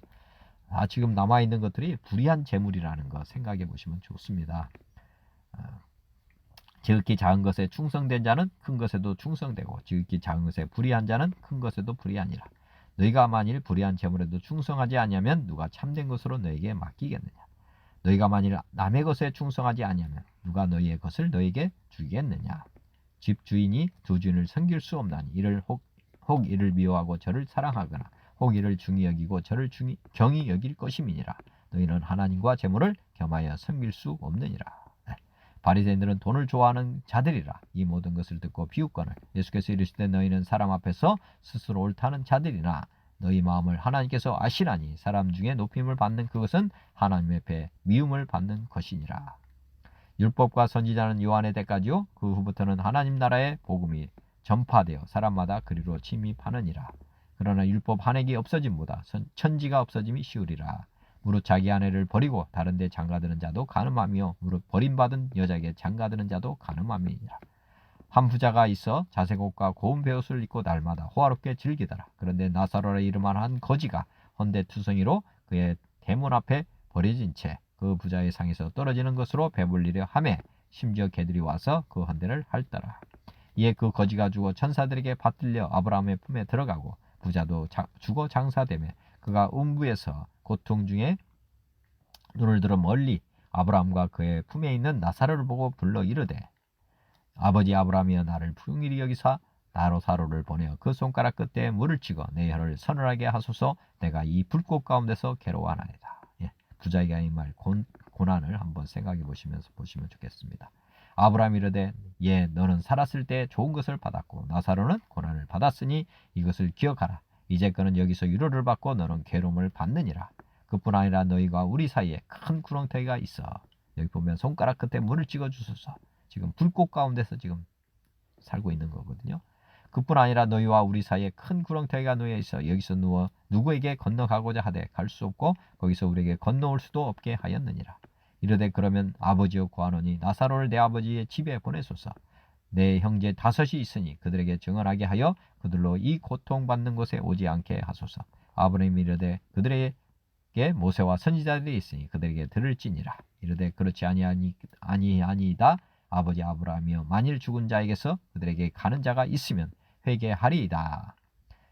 지금 남아있는 것들이 불의한 재물이라는 거 생각해 보시면 좋습니다. 지극히 작은 것에 충성된 자는 큰 것에도 충성되고 지극히 작은 것에 불의한 자는 큰 것에도 불의하니라. 너희가 만일 불의한 재물에도 충성하지 아니하면 누가 참된 것으로 너에게 맡기겠느냐. 너희가 만일 남의 것에 충성하지 아니하면 누가 너희의 것을 너에게 주겠느냐. 집 주인이 두 주인을 섬길 수 없나니 이를 혹 이를 미워하고 저를 사랑하거나 혹 이를 중히 여기고 저를 경히 여길 것임이니라. 너희는 하나님과 재물을 겸하여 섬길 수 없느니라. 바리새인들은 돈을 좋아하는 자들이라. 이 모든 것을 듣고 비웃거늘 예수께서 이르시되 너희는 사람 앞에서 스스로 옳다는 자들이나 너희 마음을 하나님께서 아시나니 사람 중에 높임을 받는 그것은 하나님 앞에 미움을 받는 것이니라. 율법과 선지자는 요한의 때까지요 그 후부터는 하나님 나라의 복음이 전파되어 사람마다 그리로 침입하느니라. 그러나 율법 한 획이 없어짐보다 천지가 없어짐이 쉬우리라. 무릇 자기 아내를 버리고 다른 데 장가드는 자도 간음하며 무릇 버림받은 여자에게 장가드는 자도 간음함이니라. 한 부자가 있어 자색 옷과 고운 베옷을 입고 날마다 호화롭게 즐기더라. 그런데 나사로라 이름한 한 거지가 헌데투성이로 그의 대문 앞에 버려진 채 그 부자의 상에서 떨어지는 것으로 배불리려 하매 심지어 개들이 와서 그 헌데를 핥더라. 이에 그 거지가 죽어 천사들에게 받들려 아브라함의 품에 들어가고 부자도 죽어 장사되며 그가 음부에서 고통 중에 눈을 들어 멀리 아브라함과 그의 품에 있는 나사로를 보고 불러 이르되 아버지 아브라함이여 나를 풍일히 여기사 나로 사로를 보내어 그 손가락 끝에 물을 찍어 내 혀를 서늘하게 하소서. 내가 이 불꽃 가운데서 괴로워하나이다. 부자에게 이 말 고난을 한번 생각해 보시면 좋겠습니다. 아브라함이 이르되 너는 살았을 때 좋은 것을 받았고 나사로는 고난을 받았으니 이것을 기억하라. 이제 그는 여기서 위로를 받고 너는 괴로움을 받느니라. 그뿐 아니라 너희가 우리 사이에 큰 구렁텅이가 있어. 여기 보면 손가락 끝에 물을 찍어 주소서. 지금 불꽃 가운데서 지금 살고 있는 거거든요. 그뿐 아니라 너희와 우리 사이에 큰 구렁텅이가 놓여 있어 여기서 누워 누구에게 건너가고자 하되 갈 수 없고 거기서 우리에게 건너올 수도 없게 하였느니라. 이르되 그러면 아버지여 구하노니 나사로를 내 아버지의 집에 보내소서. 내 형제 5이 있으니 그들에게 증언하게 하여 그들로 이 고통받는 곳에 오지 않게 하소서. 아브라함이 이르되 그들에게 모세와 선지자들이 있으니 그들에게 들을지니라. 이르되 그렇지 아니하니이다. 아버지 아브라함이여 만일 죽은 자에게서 그들에게 가는 자가 있으면 회개하리이다.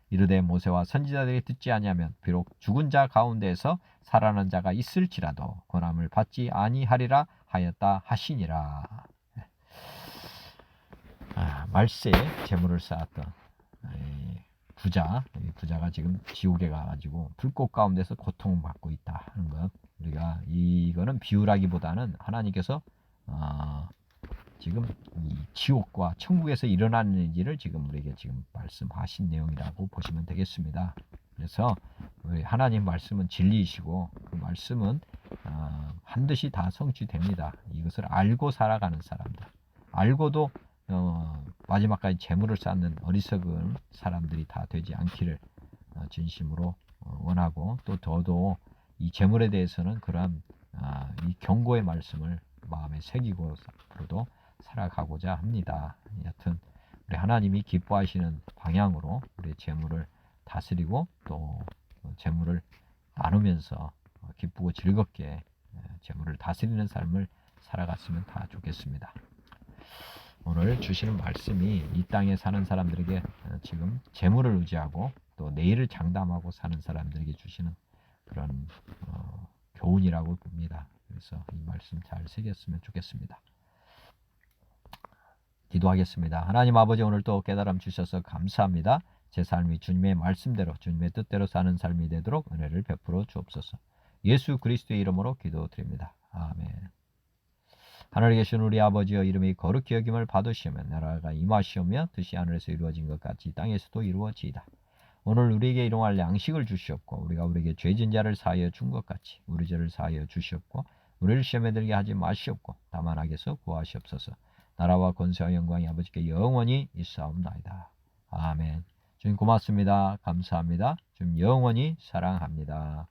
이르되 모세와 선지자들이 듣지 아니하면 비록 죽은 자 가운데에서 살아난 자가 있을지라도 권함을 받지 아니하리라 하였다 하시니라. 말세에 재물을 쌓았던 부자가 지금 지옥에 가가지고 불꽃 가운데서 고통받고 있다 하는 것. 우리가 이거는 비유라기보다는 하나님께서 지금 이 지옥과 천국에서 일어나는 일을 지금 우리에게 지금 말씀하신 내용이라고 보시면 되겠습니다. 그래서 우리 하나님 말씀은 진리이시고 그 말씀은 반드시 다 성취됩니다. 이것을 알고 살아가는 사람들, 알고도 마지막까지 재물을 쌓는 어리석은 사람들이 다 되지 않기를 진심으로 원하고, 또 저도 이 재물에 대해서는 그러한 이 경고의 말씀을 마음에 새기고 앞으로도 살아가고자 합니다. 여튼 우리 하나님이 기뻐하시는 방향으로 우리의 재물을 다스리고 또 재물을 나누면서 기쁘고 즐겁게 재물을 다스리는 삶을 살아갔으면 다 좋겠습니다. 오늘 주시는 말씀이 이 땅에 사는 사람들에게 지금 재물을 의지하고 또 내일을 장담하고 사는 사람들에게 주시는 그런 교훈이라고 봅니다. 그래서 이 말씀 잘 새겼으면 좋겠습니다. 기도하겠습니다. 하나님 아버지, 오늘 또 깨달음 주셔서 감사합니다. 제 삶이 주님의 말씀대로 주님의 뜻대로 사는 삶이 되도록 은혜를 베풀어 주옵소서. 예수 그리스도의 이름으로 기도드립니다. 아멘. 하늘에 계신 우리 아버지여, 이름이 거룩히 여김을 받으시면 나라가 임하시오며 뜻이 하늘에서 이루어진 것 같이 땅에서도 이루어지이다. 오늘 우리에게 일용할 양식을 주시옵고 우리가 우리에게 죄진 자를 사하여 준 것 같이 우리 죄를 사하여 주시옵고 우리를 시험에 들게 하지 마시옵고 다만 악에서 구하시옵소서. 나라와 권세와 영광이 아버지께 영원히 있사옵나이다. 아멘. 주님 고맙습니다. 감사합니다. 주님 영원히 사랑합니다.